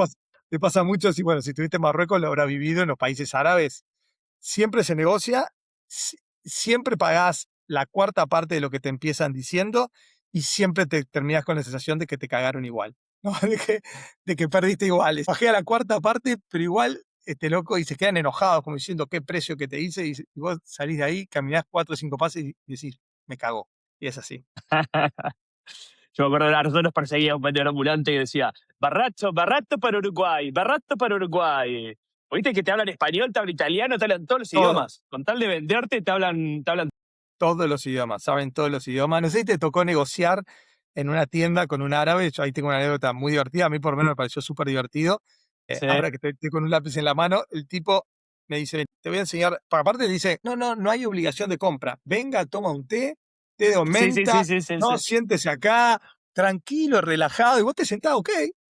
pasa mucho, si, bueno, si estuviste en Marruecos, lo habrás vivido en los países árabes, siempre se negocia, siempre pagás la cuarta parte de lo que te empiezan diciendo y siempre te terminas con la sensación de que te cagaron igual, ¿no? De que perdiste igual. Bajé a la cuarta parte, pero igual este loco y se quedan enojados, como diciendo qué precio que te hice, y vos salís de ahí, caminás 4 o 5 pasos y decís, me cagó. Y es así. Yo me acuerdo, a nosotros nos perseguía un vendedor ambulante que decía, barato, barato para Uruguay, barato para Uruguay. Oíste que te hablan español, te hablan italiano, te hablan todos los Todo, idiomas. Con tal de venderte, te hablan. todos los idiomas, saben todos los idiomas. No sé si te tocó negociar en una tienda con un árabe. Yo ahí tengo una anécdota muy divertida, a mí por lo menos me pareció súper divertido. Sí. Ahora que estoy con un lápiz en la mano, el tipo me dice, te voy a enseñar, aparte le dice, no, no, no hay obligación de compra. Venga, toma un té de Sí, sí, sí, menta, sí, sí, no, sí. siéntese acá, tranquilo, relajado, y vos te sentás, ok,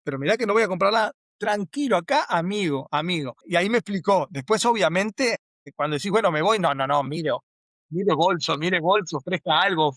pero mirá que no voy a comprar nada. Tranquilo, acá, amigo, amigo. Y ahí me explicó. Después, obviamente, cuando decís, bueno, me voy, no, no, no, mire bolso, ofrezca algo,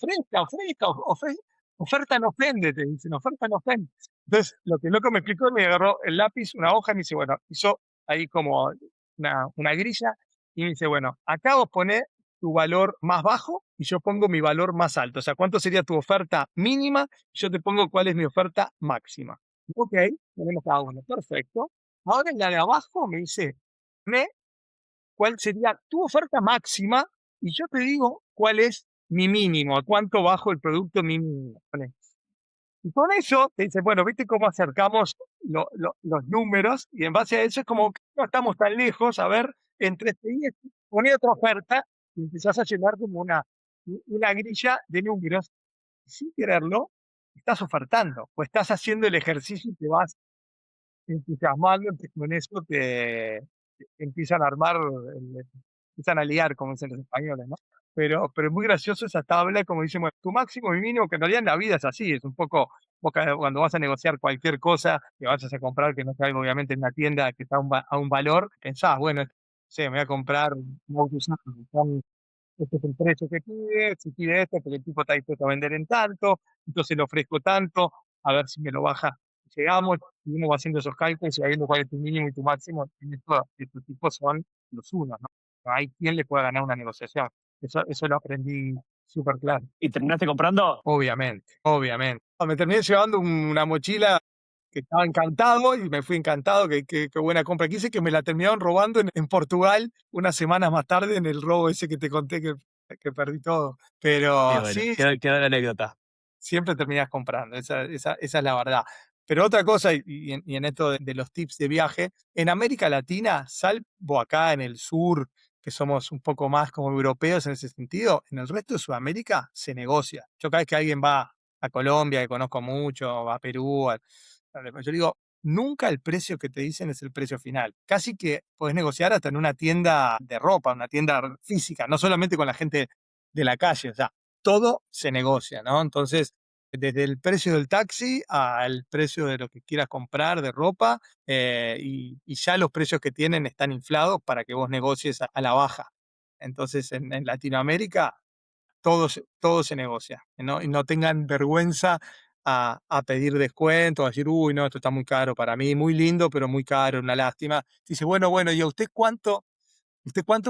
oferta no ofende, te dicen, oferta no ofende. Entonces, lo que el loco me explicó, me agarró el lápiz, una hoja, y me dice, bueno, hizo ahí como una grilla, y me dice, bueno, acá vos ponés tu valor más bajo y yo pongo mi valor más alto. O sea, ¿cuánto sería tu oferta mínima? Yo te pongo cuál es mi oferta máxima. Ok, tenemos cada uno, perfecto. Ahora en la de abajo me dice, me cuál sería tu oferta máxima y yo te digo cuál es mi mínimo, a cuánto bajo el producto mi mínimo. Y con eso te dice, bueno, ¿viste cómo acercamos los números? Y en base a eso es como que no estamos tan lejos, a ver, entre este y este, poné otra oferta y empezás a llenar como una grilla de números. Y sin quererlo, estás ofertando o estás haciendo el ejercicio y te vas entusiasmando, entonces con eso te empiezan a armar, empiezan a liar, como dicen los españoles, ¿no? Pero es muy gracioso esa tabla, como dicen, bueno, tu máximo y mínimo, que en realidad en la vida es así, es un poco, vos cuando vas a negociar cualquier cosa que vayas a comprar, que no sea obviamente en una tienda que está a un valor, pensás, bueno, sí, me voy a comprar un auto usado, este es el precio que pide, si pide esto, porque el tipo está dispuesto a vender en tanto, entonces le ofrezco tanto, a ver si me lo baja. Llegamos y uno va haciendo esos cálculos y viendo cuál es tu mínimo y tu máximo, y estos tipos son los unos, ¿no? No hay quien le pueda ganar una negociación. Eso lo aprendí súper claro. ¿Y terminaste comprando? Obviamente, obviamente. Me terminé llevando una mochila que estaba encantado y me fui encantado, qué buena compra que hice, que me la terminaron robando en Portugal unas semanas más tarde en el robo ese que te conté que perdí todo. Qué Pero bueno, sí, quedó la anécdota. siempre terminás comprando, esa es la verdad. Pero otra cosa, y en esto de los tips de viaje, en América Latina, salvo acá en el sur, que somos un poco más como europeos en ese sentido, en el resto de Sudamérica se negocia. Yo cada vez que alguien va a Colombia, que conozco mucho, va a Perú, yo digo, nunca el precio que te dicen es el precio final. Casi que podés negociar hasta en una tienda de ropa, una tienda física, no solamente con la gente de la calle, o sea, todo se negocia, ¿no? Entonces, desde el precio del taxi al precio de lo que quieras comprar de ropa, y ya los precios que tienen están inflados para que vos negocies a la baja. Entonces, en Latinoamérica todo se negocia, ¿no? Y no tengan vergüenza a pedir descuento, a decir, uy, no, esto está muy caro para mí, muy lindo, pero muy caro, una lástima. Dice, bueno, bueno, ¿y a usted cuánto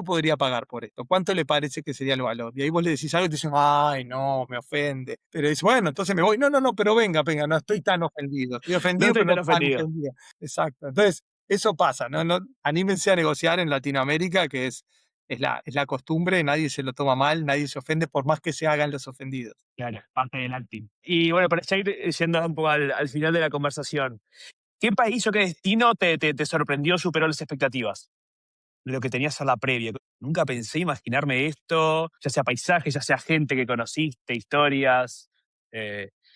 podría pagar por esto? ¿Cuánto le parece que sería el valor? Y ahí vos le decís algo y te dicen, ay, no, me ofende. Pero dice, bueno, entonces me voy. No, no, no, pero venga, venga, no estoy tan ofendido. Estoy No ofendido, estoy pero no tan tan ofendido. ofendido. Exacto. Entonces, eso pasa, ¿no? Anímense a negociar en Latinoamérica, que es la costumbre, nadie se lo toma mal, nadie se ofende, por más que se hagan los ofendidos. Claro, parte del acting. Y bueno, para ya ir yendo un poco al final de la conversación, ¿qué país o qué destino te sorprendió, superó las expectativas de lo que tenías a la previa? Nunca pensé imaginarme esto, ya sea paisaje, ya sea gente que conociste, historias.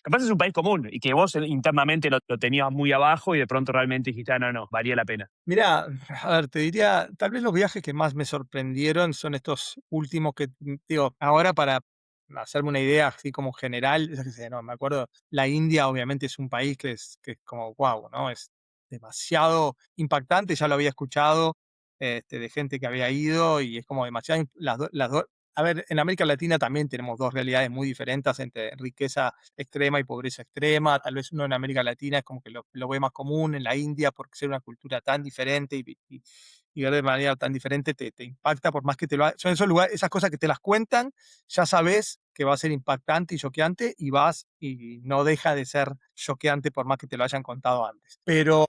Capaz es un país común y que vos internamente lo tenías muy abajo y de pronto realmente dijiste, no, no, valía la pena. Mira, a ver, te diría, tal vez los viajes que más me sorprendieron son estos últimos que, digo, ahora para hacerme una idea así como general, yo qué sé, no, me acuerdo, la India obviamente es un país que es como, wow, ¿no? Es demasiado impactante, ya lo había escuchado, de gente que había ido y es como demasiado, a ver, en América Latina también tenemos dos realidades muy diferentes entre riqueza extrema y pobreza extrema. Tal vez uno en América Latina es como que lo ve más común, en la India, porque ser una cultura tan diferente y ver de manera tan diferente te impacta, por más que te lo son esos lugares, esas cosas que te las cuentan, ya sabes que va a ser impactante y choqueante y vas y no deja de ser choqueante por más que te lo hayan contado antes. Pero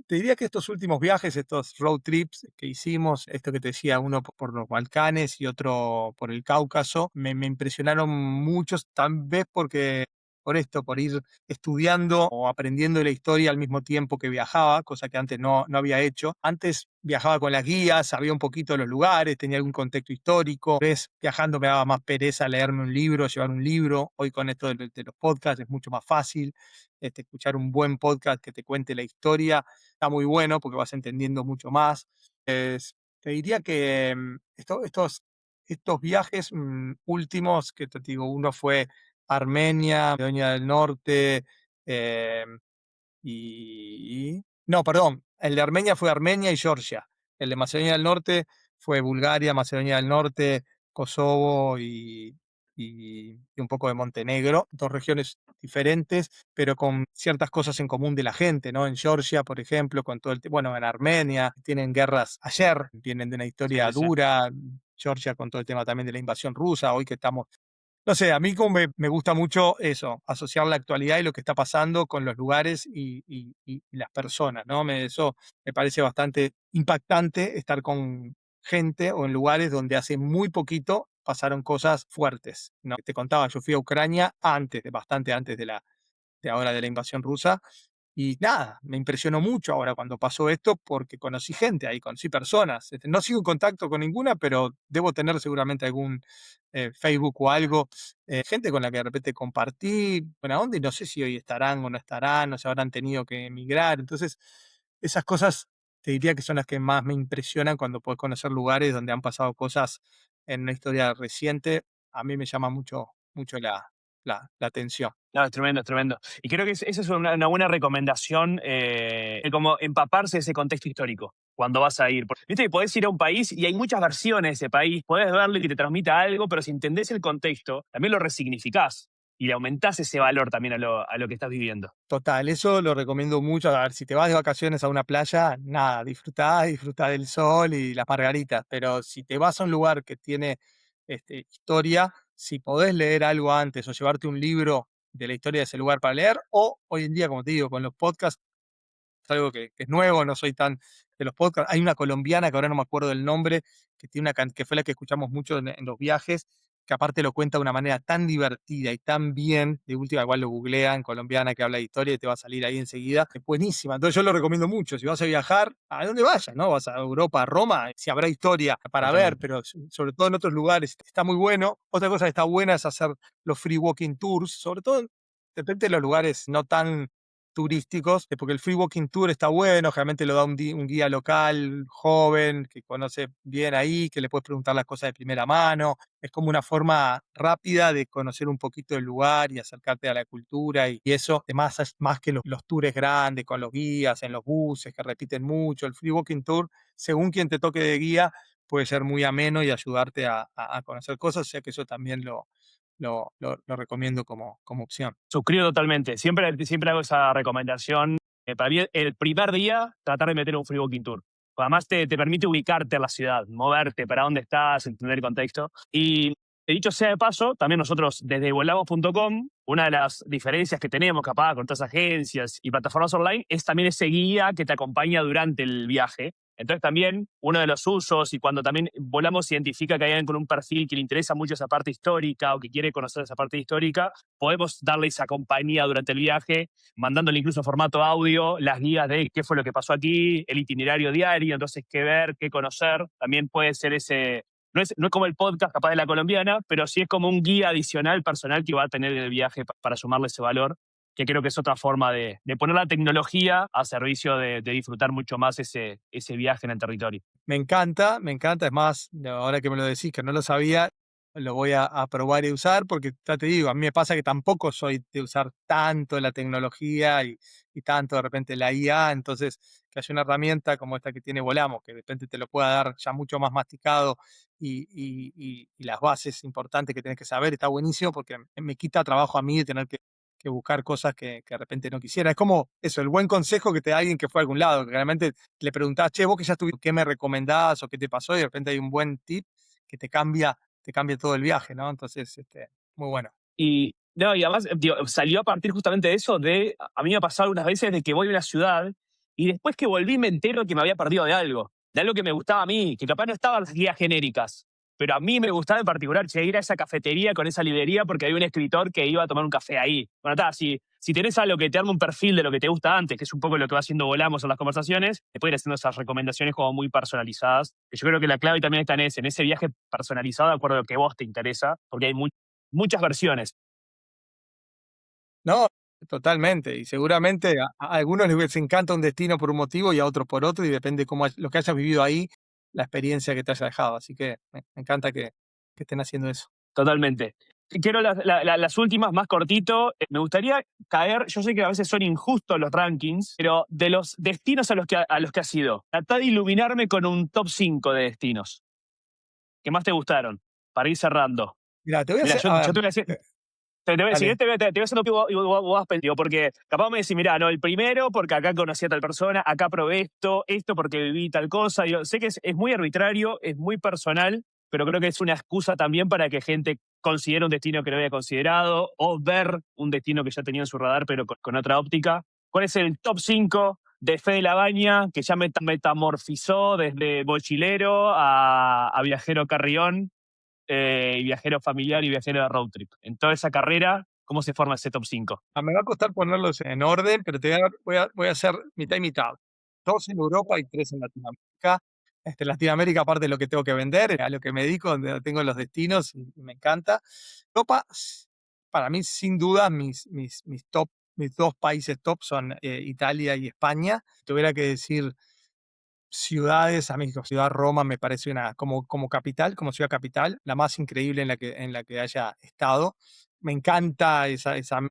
Te diría que estos últimos viajes, estos road trips que hicimos, esto que te decía, uno por los Balcanes y otro por el Cáucaso, me impresionaron muchos, tal vez porque por esto, por ir estudiando o aprendiendo la historia al mismo tiempo que viajaba, cosa que antes no había hecho. Antes viajaba con las guías, sabía un poquito de los lugares, tenía algún contexto histórico. Ves, viajando me daba más pereza leerme un libro, llevar un libro. Hoy con esto de los podcasts es mucho más fácil. Escuchar un buen podcast que te cuente la historia está muy bueno porque vas entendiendo mucho más. Te diría que estos viajes últimos, que te digo, uno fue Armenia, Macedonia del Norte, eh, no, perdón, el de Armenia fue Armenia y Georgia. El de Macedonia del Norte fue Bulgaria, Macedonia del Norte, Kosovo y un poco de Montenegro, dos regiones diferentes, pero con ciertas cosas en común de la gente, ¿no? En Georgia, por ejemplo, con todo bueno, en Armenia, tienen guerras ayer, vienen de una historia Sí, sí. dura, Georgia con todo el tema también de la invasión rusa, hoy que estamos no sé, a mí como me gusta mucho eso, asociar la actualidad y lo que está pasando con los lugares y las personas, ¿no? Eso me parece bastante impactante estar con gente o en lugares donde hace muy poquito pasaron cosas fuertes, ¿no? Te contaba, yo fui a Ucrania bastante antes de ahora de la invasión rusa, y nada, me impresionó mucho ahora cuando pasó esto porque conocí gente ahí, conocí personas. No sigo en contacto con ninguna, pero debo tener seguramente algún Facebook o algo. Gente con la que de repente compartí buena onda y no sé si hoy estarán o no estarán, o se habrán tenido que emigrar. Entonces, esas cosas te diría que son las que más me impresionan cuando puedes conocer lugares donde han pasado cosas en una historia reciente. A mí me llama mucho la atención. No, es tremendo, es tremendo. Y creo que esa es una buena recomendación, como empaparse de ese contexto histórico cuando vas a ir. Viste que podés ir a un país y hay muchas versiones de ese país, podés verlo y que te transmita algo, pero si entendés el contexto, también lo resignificás y le aumentás ese valor también a lo que estás viviendo. Total, eso lo recomiendo mucho. A ver, si te vas de vacaciones a una playa, nada, disfrutá del sol y las margaritas. Pero si te vas a un lugar que tiene historia, si podés leer algo antes o llevarte un libro de la historia de ese lugar para leer, o hoy en día, como te digo, con los podcasts, es algo que es nuevo, no soy tan de los podcasts. Hay una colombiana que ahora no me acuerdo del nombre, que tiene que fue la que escuchamos mucho en los viajes, que aparte lo cuenta de una manera tan divertida y tan bien, de última igual lo googlean, colombiana que habla de historia y te va a salir ahí enseguida, es buenísima, entonces yo lo recomiendo mucho, si vas a viajar, a donde vayas, ¿no? Vas a Europa, a Roma, si habrá historia para ver, Totalmente. pero sobre todo en otros lugares está muy bueno. Otra cosa que está buena es hacer los free walking tours, sobre todo de repente en los lugares no tan turísticos, porque el free walking tour está bueno, generalmente lo da un guía local, joven, que conoce bien ahí, que le puedes preguntar las cosas de primera mano. Es como una forma rápida de conocer un poquito el lugar y acercarte a la cultura y eso, además, es más que los tours grandes con los guías en los buses que repiten mucho. El free walking tour, según quien te toque de guía, puede ser muy ameno y ayudarte a conocer cosas, o sea que eso también lo recomiendo como opción. Suscribo totalmente. Siempre hago esa recomendación. Para mí, el primer día, tratar de meter un free walking tour. Además, te permite ubicarte en la ciudad, moverte, para dónde estás, entender el contexto. Y dicho sea de paso, también nosotros desde volamos.com, una de las diferencias que tenemos capaz con otras agencias y plataformas online es también ese guía que te acompaña durante el viaje. Entonces también uno de los usos y cuando también Volamos identifica que hay alguien con un perfil que le interesa mucho esa parte histórica o que quiere conocer esa parte histórica, podemos darle esa compañía durante el viaje, mandándole incluso formato audio, las guías de qué fue lo que pasó aquí, el itinerario diario, entonces qué ver, qué conocer. También puede ser ese, no es como el podcast capaz de la colombiana, pero sí es como un guía adicional personal que va a tener el viaje para sumarle ese valor, que creo que es otra forma de poner la tecnología a servicio de disfrutar mucho más ese viaje en el territorio. Me encanta, es más, ahora que me lo decís, que no lo sabía, lo voy a probar y usar, porque ya te digo, a mí me pasa que tampoco soy de usar tanto la tecnología y tanto de repente la IA, entonces que haya una herramienta como esta que tiene Volamos, que de repente te lo pueda dar ya mucho más masticado y las bases importantes que tienes que saber, está buenísimo porque me quita trabajo a mí de tener que buscar cosas que de repente no quisiera. Es como eso, el buen consejo que te da alguien que fue a algún lado, que realmente le preguntás, che, vos que ya estuviste, ¿qué me recomendás o qué te pasó? Y de repente hay un buen tip que te cambia todo el viaje, ¿no? Entonces, muy bueno. Y, no, y además salió a partir justamente de eso, a mí me ha pasado algunas veces de que voy a una ciudad y después que volví me entero que me había perdido de algo que me gustaba a mí, que capaz no estaban las guías genéricas. Pero a mí me gustaba en particular ir a esa cafetería con esa librería porque había un escritor que iba a tomar un café ahí. Bueno, está, si tenés algo que te arma un perfil de lo que te gusta antes, que es un poco lo que va haciendo Volamos en las conversaciones, te puede ir haciendo esas recomendaciones como muy personalizadas. Que yo creo que la clave también está en ese viaje personalizado de acuerdo a lo que vos te interesa, porque hay muchas versiones. No, totalmente. Y seguramente a algunos les encanta un destino por un motivo y a otros por otro, y depende cómo lo que hayas vivido ahí, la experiencia que te haya dejado. Así que me encanta que estén haciendo eso. Totalmente. Quiero las últimas, más cortito. Me gustaría caer, yo sé que a veces son injustos los rankings, pero de los destinos a los que has ido, tratá de iluminarme con un top 5 de destinos que más te gustaron, para ir cerrando. Mira, te voy a Mira, hacer, yo a te ver, voy a decir, te voy a decir, dale. te voy haciendo que vos vas pensando, porque capaz me decís, mirá, no, el primero porque acá conocí a tal persona, acá probé esto porque viví tal cosa. Yo sé que es muy arbitrario, es muy personal, pero creo que es una excusa también para que gente considere un destino que no había considerado o ver un destino que ya tenía en su radar, pero con otra óptica. ¿Cuál es el top 5 de Fede Labaña, que ya metamorfizó desde mochilero a viajero carrión, y viajero familiar y viajero de road trip? En toda esa carrera, ¿cómo se forma ese top 5? Me va a costar ponerlos en orden, pero voy a hacer mitad y mitad. Dos en Europa y tres en Latinoamérica. Latinoamérica, aparte de lo que tengo que vender, a lo que me dedico, donde tengo los destinos y me encanta. Europa, para mí, sin duda, mis dos países top son Italia y España. Si tuviera que decir ciudades, a mí Ciudad Roma me parece como capital, como ciudad capital, la más increíble en la que haya estado. Me encanta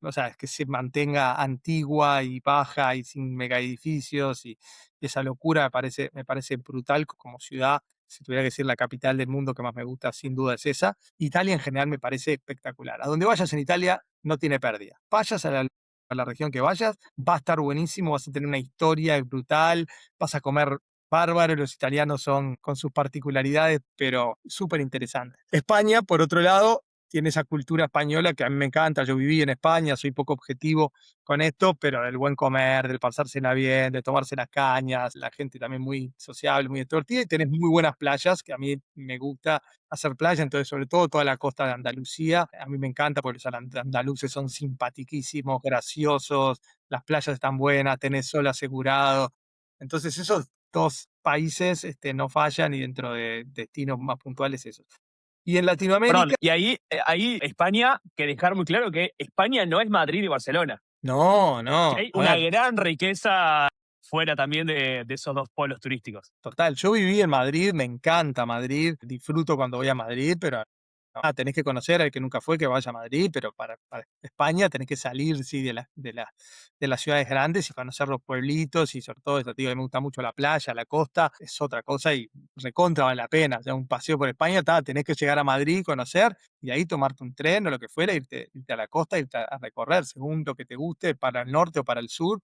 o sea, es que se mantenga antigua y baja y sin mega edificios y esa locura me parece brutal como ciudad. Si tuviera que decir la capital del mundo que más me gusta, sin duda es esa. Italia en general me parece espectacular. A donde vayas en Italia no tiene pérdida. Vayas a la región que vayas, va a estar buenísimo, vas a tener una historia brutal, vas a comer bárbaro, los italianos son con sus particularidades, pero súper interesantes. España, por otro lado, tiene esa cultura española que a mí me encanta. Yo viví en España, soy poco objetivo con esto, pero del buen comer, del pasársela bien, de tomarse las cañas, la gente también muy sociable, muy extrovertida, y tenés muy buenas playas, que a mí me gusta hacer playa, entonces sobre todo toda la costa de Andalucía, a mí me encanta porque los andaluces son simpatiquísimos, graciosos, las playas están buenas, tenés sol asegurado. Entonces esos dos países no fallan, y dentro de destinos más puntuales esos. Y en Perdón, Latinoamérica, y ahí España, que dejar muy claro que España no es Madrid y Barcelona, no, que no, hay a una ver, gran riqueza fuera también de esos dos polos turísticos. total, yo viví en Madrid, me encanta Madrid, disfruto cuando voy a Madrid, pero tenés que conocer al que nunca fue, que vaya a Madrid, pero para España tenés que salir, sí, de las ciudades grandes y conocer los pueblitos, y sobre todo, eso, te digo, me gusta mucho la playa, la costa, es otra cosa y recontra vale la pena. O sea, un paseo por España, tenés que llegar a Madrid, conocer, y ahí tomarte un tren o lo que fuera, irte a la costa, irte a recorrer, según lo que te guste, para el norte o para el sur,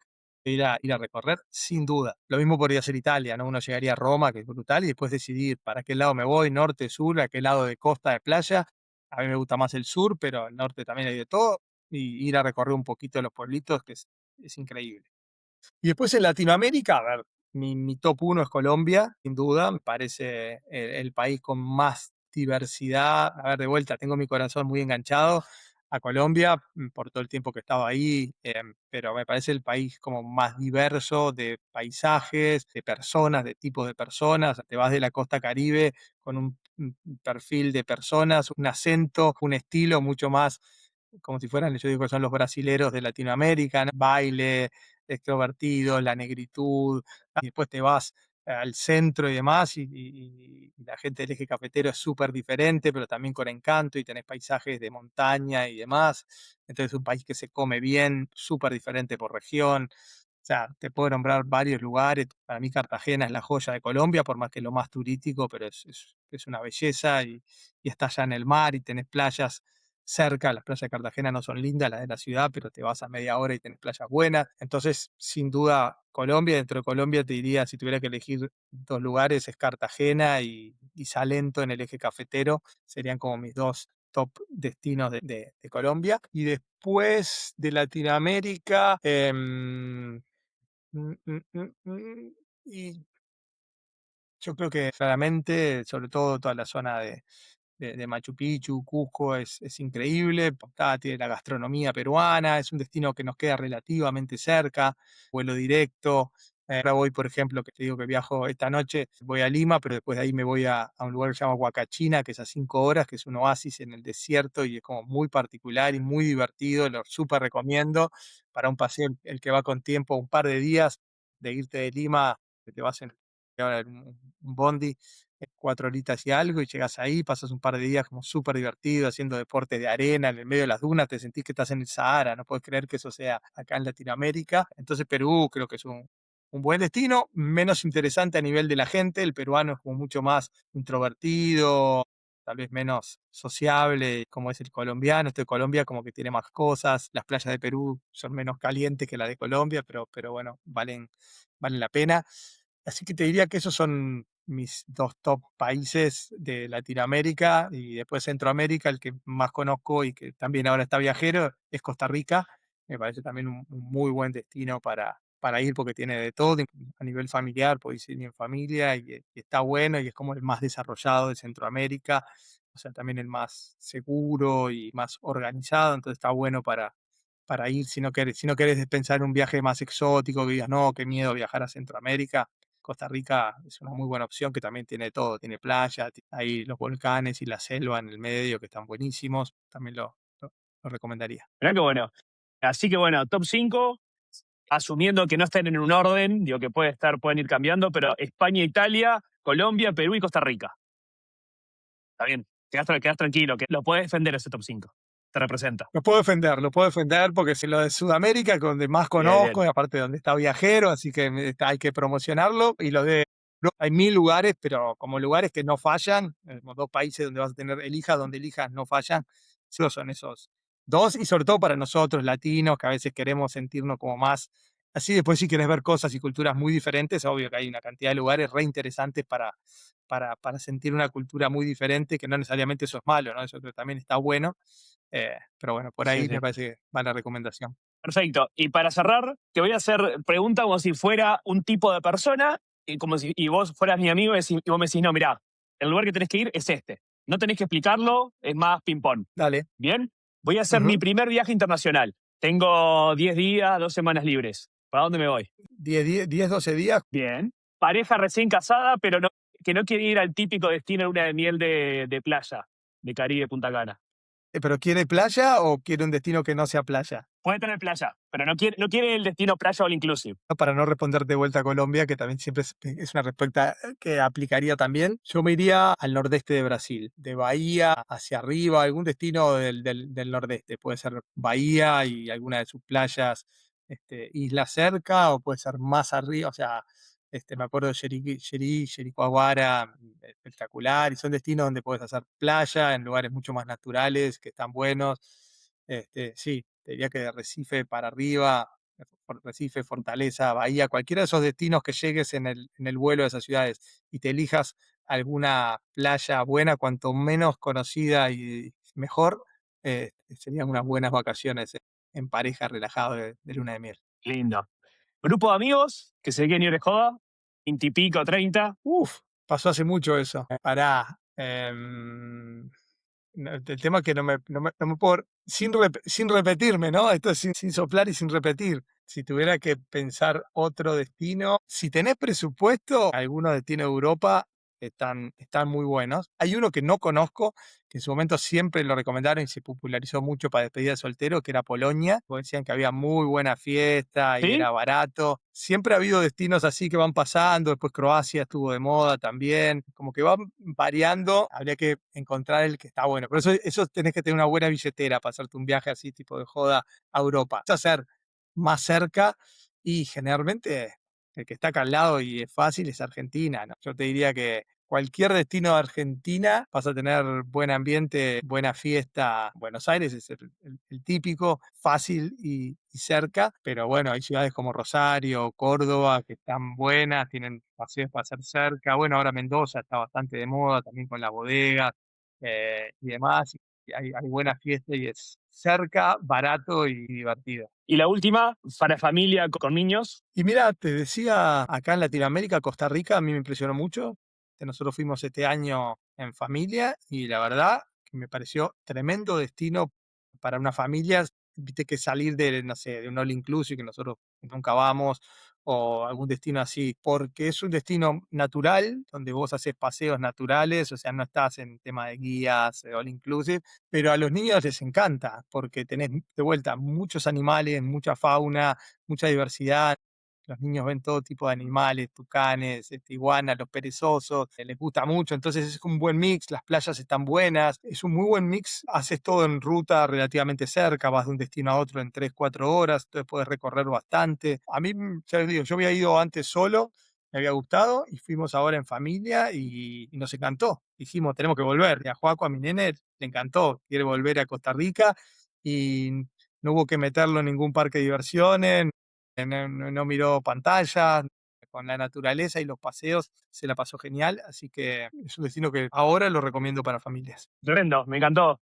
ir a recorrer, sin duda. Lo mismo podría ser Italia, ¿no? Uno llegaría a Roma, que es brutal, y después decidir para qué lado me voy, norte, sur, a qué lado de costa, de playa. A mí me gusta más el sur, pero el norte también hay de todo, y ir a recorrer un poquito los pueblitos, es increíble. Y después en Latinoamérica, a ver, mi top uno es Colombia, sin duda, me parece el país con más diversidad. A ver, de vuelta, tengo mi corazón muy enganchado a Colombia por todo el tiempo que he estado ahí, pero me parece el país como más diverso de paisajes, de personas, de tipos de personas. Te vas de la costa Caribe con un perfil de personas, un acento, un estilo mucho más como si fueran, yo digo que son los brasileros de Latinoamérica, ¿no? Baile, extrovertidos, la negritud, y después te vas al centro y demás, y la gente del eje cafetero es súper diferente, pero también con encanto, y tenés paisajes de montaña y demás. Entonces es un país que se come bien, súper diferente por región. O sea, te puedo nombrar varios lugares. Para mí Cartagena es la joya de Colombia, por más que lo más turístico, pero es una belleza, y estás allá en el mar y tenés playas cerca. Las playas de Cartagena no son lindas, las de la ciudad, pero te vas a media hora y tenés playas buenas. Entonces, sin duda, Colombia, dentro de Colombia te diría, si tuviera que elegir dos lugares, es Cartagena y Salento en el eje cafetero, serían como mis dos top destinos de Colombia. Y después de Latinoamérica, Y yo creo que claramente, sobre todo toda la zona de Machu Picchu, Cusco, es increíble. Acá tiene la gastronomía peruana, es un destino que nos queda relativamente cerca, vuelo directo. Ahora voy, por ejemplo, que te digo que viajo esta noche, voy a Lima, pero después de ahí me voy a un lugar que se llama Huacachina, que es a 5 horas, que es un oasis en el desierto y es como muy particular y muy divertido, lo súper recomiendo para un paseo, el que va con tiempo, un par de días de irte de Lima, que te vas en un bondi, 4 horitas y algo, y llegas ahí, pasas un par de días como súper divertido, haciendo deporte de arena en el medio de las dunas, te sentís que estás en el Sahara, no puedes creer que eso sea acá en Latinoamérica. Entonces Perú creo que es un buen destino, menos interesante a nivel de la gente, el peruano es como mucho más introvertido, tal vez menos sociable, como es el colombiano. Este de Colombia como que tiene más cosas, las playas de Perú son menos calientes que las de Colombia, pero bueno, valen la pena. Así que te diría que esos son mis 2 top países de Latinoamérica y después Centroamérica, el que más conozco y que también ahora está viajero es Costa Rica. Me parece también un muy buen destino para ir porque tiene de todo, a nivel familiar, podéis ir en familia y está bueno y es como el más desarrollado de Centroamérica, o sea, también el más seguro y más organizado, entonces está bueno para ir si no querés pensar en un viaje más exótico, que digas, no, qué miedo viajar a Centroamérica. Costa Rica es una muy buena opción que también tiene todo, tiene playa, hay los volcanes y la selva en el medio que están buenísimos, también lo recomendaría. Mirá que bueno. Así que bueno, top 5 asumiendo que no estén en un orden, digo que pueden ir cambiando, pero España, Italia, Colombia, Perú y Costa Rica. Está bien, quedás tranquilo, que lo puedes defender ese top 5. Te representa. Lo puedo defender porque es lo de Sudamérica, que donde más Bien, conozco, bien. y aparte donde está viajero, así que hay que promocionarlo. Y lo de Europa, hay 1000 lugares, pero como lugares que no fallan, como 2 países donde vas a tener, elijas donde elijas, no fallan, solo son esos dos, y sobre todo para nosotros latinos, que a veces queremos sentirnos como más así. Después, si quieres ver cosas y culturas muy diferentes, obvio que hay una cantidad de lugares re interesantes para sentir una cultura muy diferente, que no necesariamente eso es malo, ¿no? Eso creo que también está bueno. Pero bueno, por Sí, ahí sí. me parece que va la recomendación. Perfecto. Y para cerrar, te voy a hacer preguntas como si fuera un tipo de persona y vos fueras mi amigo y vos me decís, no, mirá, el lugar que tenés que ir es este. No tenés que explicarlo, es más ping-pong. Dale. Bien, voy a hacer mi Ujú. primer viaje internacional. Tengo 10 días, 2 semanas libres. ¿Para dónde me voy? 10, 12 días. Bien. Pareja recién casada, pero que no quiere ir al típico destino de luna de miel de playa, de Caribe, Punta Cana. ¿Pero quiere playa o quiere un destino que no sea playa? Puede tener playa, pero no quiere el destino playa all inclusive. ¿No? Para no responder de vuelta a Colombia, que también siempre es una respuesta que aplicaría también. Yo me iría al nordeste de Brasil, de Bahía hacia arriba, algún destino del nordeste. Puede ser Bahía y alguna de sus playas, isla cerca, o puede ser más arriba, o sea, me acuerdo de Jericoacoara, espectacular, y son destinos donde puedes hacer playa en lugares mucho más naturales, que están buenos. Sí, te diría que de Recife para arriba, Recife, Fortaleza, Bahía, cualquiera de esos destinos que llegues en el vuelo de esas ciudades y te elijas alguna playa buena, cuanto menos conocida y mejor, serían unas buenas vacaciones en pareja, relajado de luna de miel. Lindo. Grupo de amigos que se quieren ir de joda, 20 y pico, 30. Uf, pasó hace mucho eso. Pará. No, el tema es que no me puedo, sin repetirme, ¿no? Esto es sin soplar y sin repetir. Si tuviera que pensar otro destino, si tenés presupuesto, algunos destinos de Europa están muy buenos. Hay uno que no conozco, que en su momento siempre lo recomendaron y se popularizó mucho para despedida de soltero, que era Polonia, porque decían que había muy buena fiesta y ¿Sí? era barato. Siempre ha habido destinos así que van pasando, después Croacia estuvo de moda también, como que van variando, habría que encontrar el que está bueno. Pero eso tenés que tener una buena billetera para hacerte un viaje así tipo de joda a Europa. Vas a ser más cerca y generalmente el que está acá al lado y es fácil es Argentina, ¿no? Yo te diría que cualquier destino de Argentina vas a tener buen ambiente, buena fiesta. Buenos Aires es el típico, fácil y cerca, pero bueno, hay ciudades como Rosario, Córdoba, que están buenas, tienen paseos para hacer cerca. Bueno, ahora Mendoza está bastante de moda también con las bodegas y demás. hay buena fiesta y es cerca, barato y divertido. Y la última, para familia con niños. Y mira, te decía, acá en Latinoamérica, Costa Rica, a mí me impresionó mucho. Nosotros fuimos este año en familia y la verdad que me pareció tremendo destino para una familia. Viste que salir de, no sé, de un all inclusive que nosotros nunca vamos o algún destino así, porque es un destino natural donde vos haces paseos naturales, o sea, no estás en tema de guías, all inclusive, pero a los niños les encanta porque tenés de vuelta muchos animales, mucha fauna, mucha diversidad. Los niños ven todo tipo de animales, tucanes, iguanas, los perezosos, les gusta mucho, entonces es un buen mix, las playas están buenas, es un muy buen mix, haces todo en ruta relativamente cerca, vas de un destino a otro en 3, 4 horas, entonces puedes recorrer bastante. A mí, ya les digo, yo había ido antes solo, me había gustado y fuimos ahora en familia y nos encantó. Dijimos, tenemos que volver. Y a Joaco, a mi nene, le encantó, quiere volver a Costa Rica y no hubo que meterlo en ningún parque de diversiones, no miró pantallas, con la naturaleza y los paseos se la pasó genial, así que es un destino que ahora lo recomiendo para familias. Tremendo, me encantó.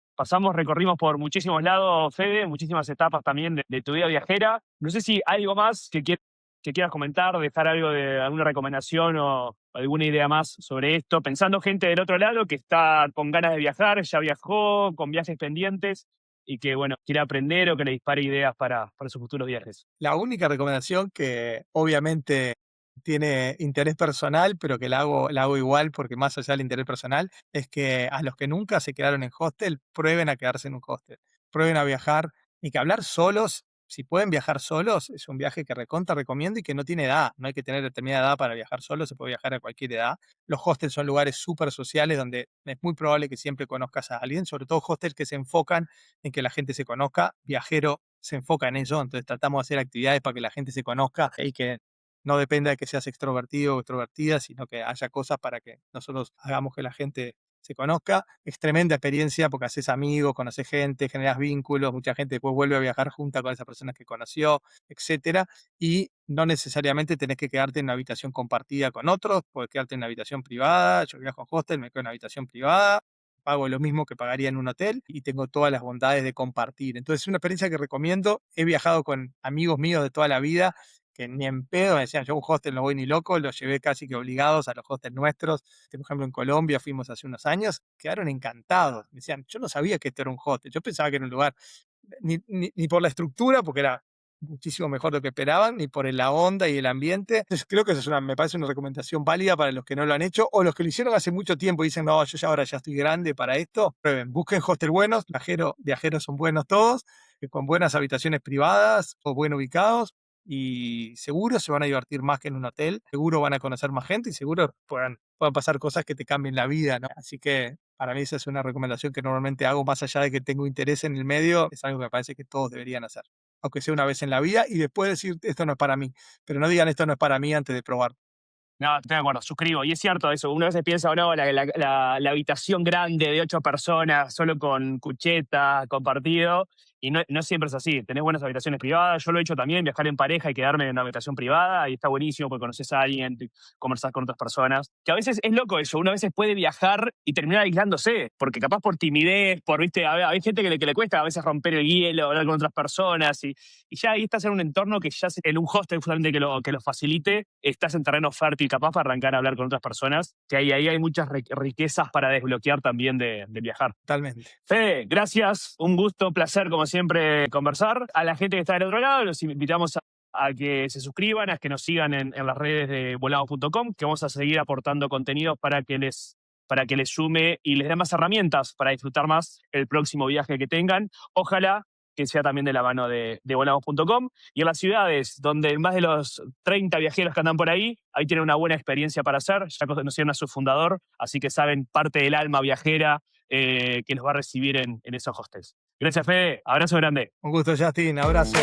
Recorrimos por muchísimos lados, Fede, muchísimas etapas también de tu vida viajera. No sé si hay algo más que quieras comentar, dejar algo de alguna recomendación o alguna idea más sobre esto, pensando gente del otro lado que está con ganas de viajar, ya viajó, con viajes pendientes y que, bueno, quiere aprender o que le dispare ideas para sus futuros viajes. La única recomendación que obviamente tiene interés personal, pero que la hago igual porque más allá del interés personal, es que a los que nunca se quedaron en hostel, prueben a quedarse en un hostel, prueben a viajar y que hablar solos, si pueden viajar solos, es un viaje que recontra recomiendo y que no tiene edad, no hay que tener determinada edad para viajar solo, se puede viajar a cualquier edad. Los hostels son lugares súper sociales donde es muy probable que siempre conozcas a alguien, sobre todo hostels que se enfocan en que la gente se conozca, viajero se enfoca en eso, entonces tratamos de hacer actividades para que la gente se conozca y que no dependa de que seas extrovertido o extrovertida, sino que haya cosas para que nosotros hagamos que la gente se conozca. Es tremenda experiencia porque haces amigos, conoces gente, generas vínculos, mucha gente después vuelve a viajar junta con esa persona que conoció, etcétera. Y no necesariamente tenés que quedarte en una habitación compartida con otros, puedes quedarte en una habitación privada. Yo viajo en hostel, me quedo en una habitación privada, pago lo mismo que pagaría en un hotel y tengo todas las bondades de compartir. Entonces es una experiencia que recomiendo. He viajado con amigos míos de toda la vida que ni en pedo me decían, yo a un hostel no voy ni loco, los llevé casi que obligados a los hostels nuestros. Por ejemplo, en Colombia fuimos hace unos años, quedaron encantados. Me decían, yo no sabía que esto era un hostel, yo pensaba que era un lugar, ni por la estructura, porque era muchísimo mejor de lo que esperaban, ni por la onda y el ambiente. Entonces creo que eso me parece una recomendación válida para los que no lo han hecho o los que lo hicieron hace mucho tiempo y dicen, no, yo ya ahora ya estoy grande para esto. Prueben, busquen hostel buenos, viajeros son buenos todos, con buenas habitaciones privadas o bien ubicados y seguro se van a divertir más que en un hotel, seguro van a conocer más gente y seguro puedan pasar cosas que te cambien la vida, ¿no? Así que para mí esa es una recomendación que normalmente hago más allá de que tengo interés en el medio, es algo que me parece que todos deberían hacer, aunque sea una vez en la vida y después decir esto no es para mí, pero no digan esto no es para mí antes de probar. No, estoy de acuerdo, suscribo. Y es cierto eso, uno a veces piensa, no, la habitación grande de 8 personas, solo con cucheta, compartido, y no siempre es así. Tenés buenas habitaciones privadas, yo lo he hecho también, viajar en pareja y quedarme en una habitación privada, y está buenísimo porque conoces a alguien, conversás con otras personas. Que a veces es loco eso, uno a veces puede viajar y terminar aislándose, porque capaz por timidez, viste, hay gente que le cuesta a veces romper el hielo, hablar con otras personas, y ya ahí estás en un entorno que ya en un hostel justamente que lo facilite, estás en terreno fértil capaz para arrancar a hablar con otras personas, que ahí hay muchas riquezas para desbloquear también de viajar. Totalmente. Fede, gracias, un gusto, placer como siempre conversar. A la gente que está del otro lado los invitamos a que se suscriban, a que nos sigan en las redes de volados.com, que vamos a seguir aportando contenido para que les sume y les dé más herramientas para disfrutar más el próximo viaje que tengan. Ojalá que sea también de la mano de volados.com. Y en las ciudades donde más de los 30 viajeros que andan por ahí tienen una buena experiencia para hacer. Ya conocieron a su fundador, así que saben parte del alma viajera que los va a recibir en esos hostels. Gracias, Fede. Abrazo grande. Un gusto, Justin. Abrazo.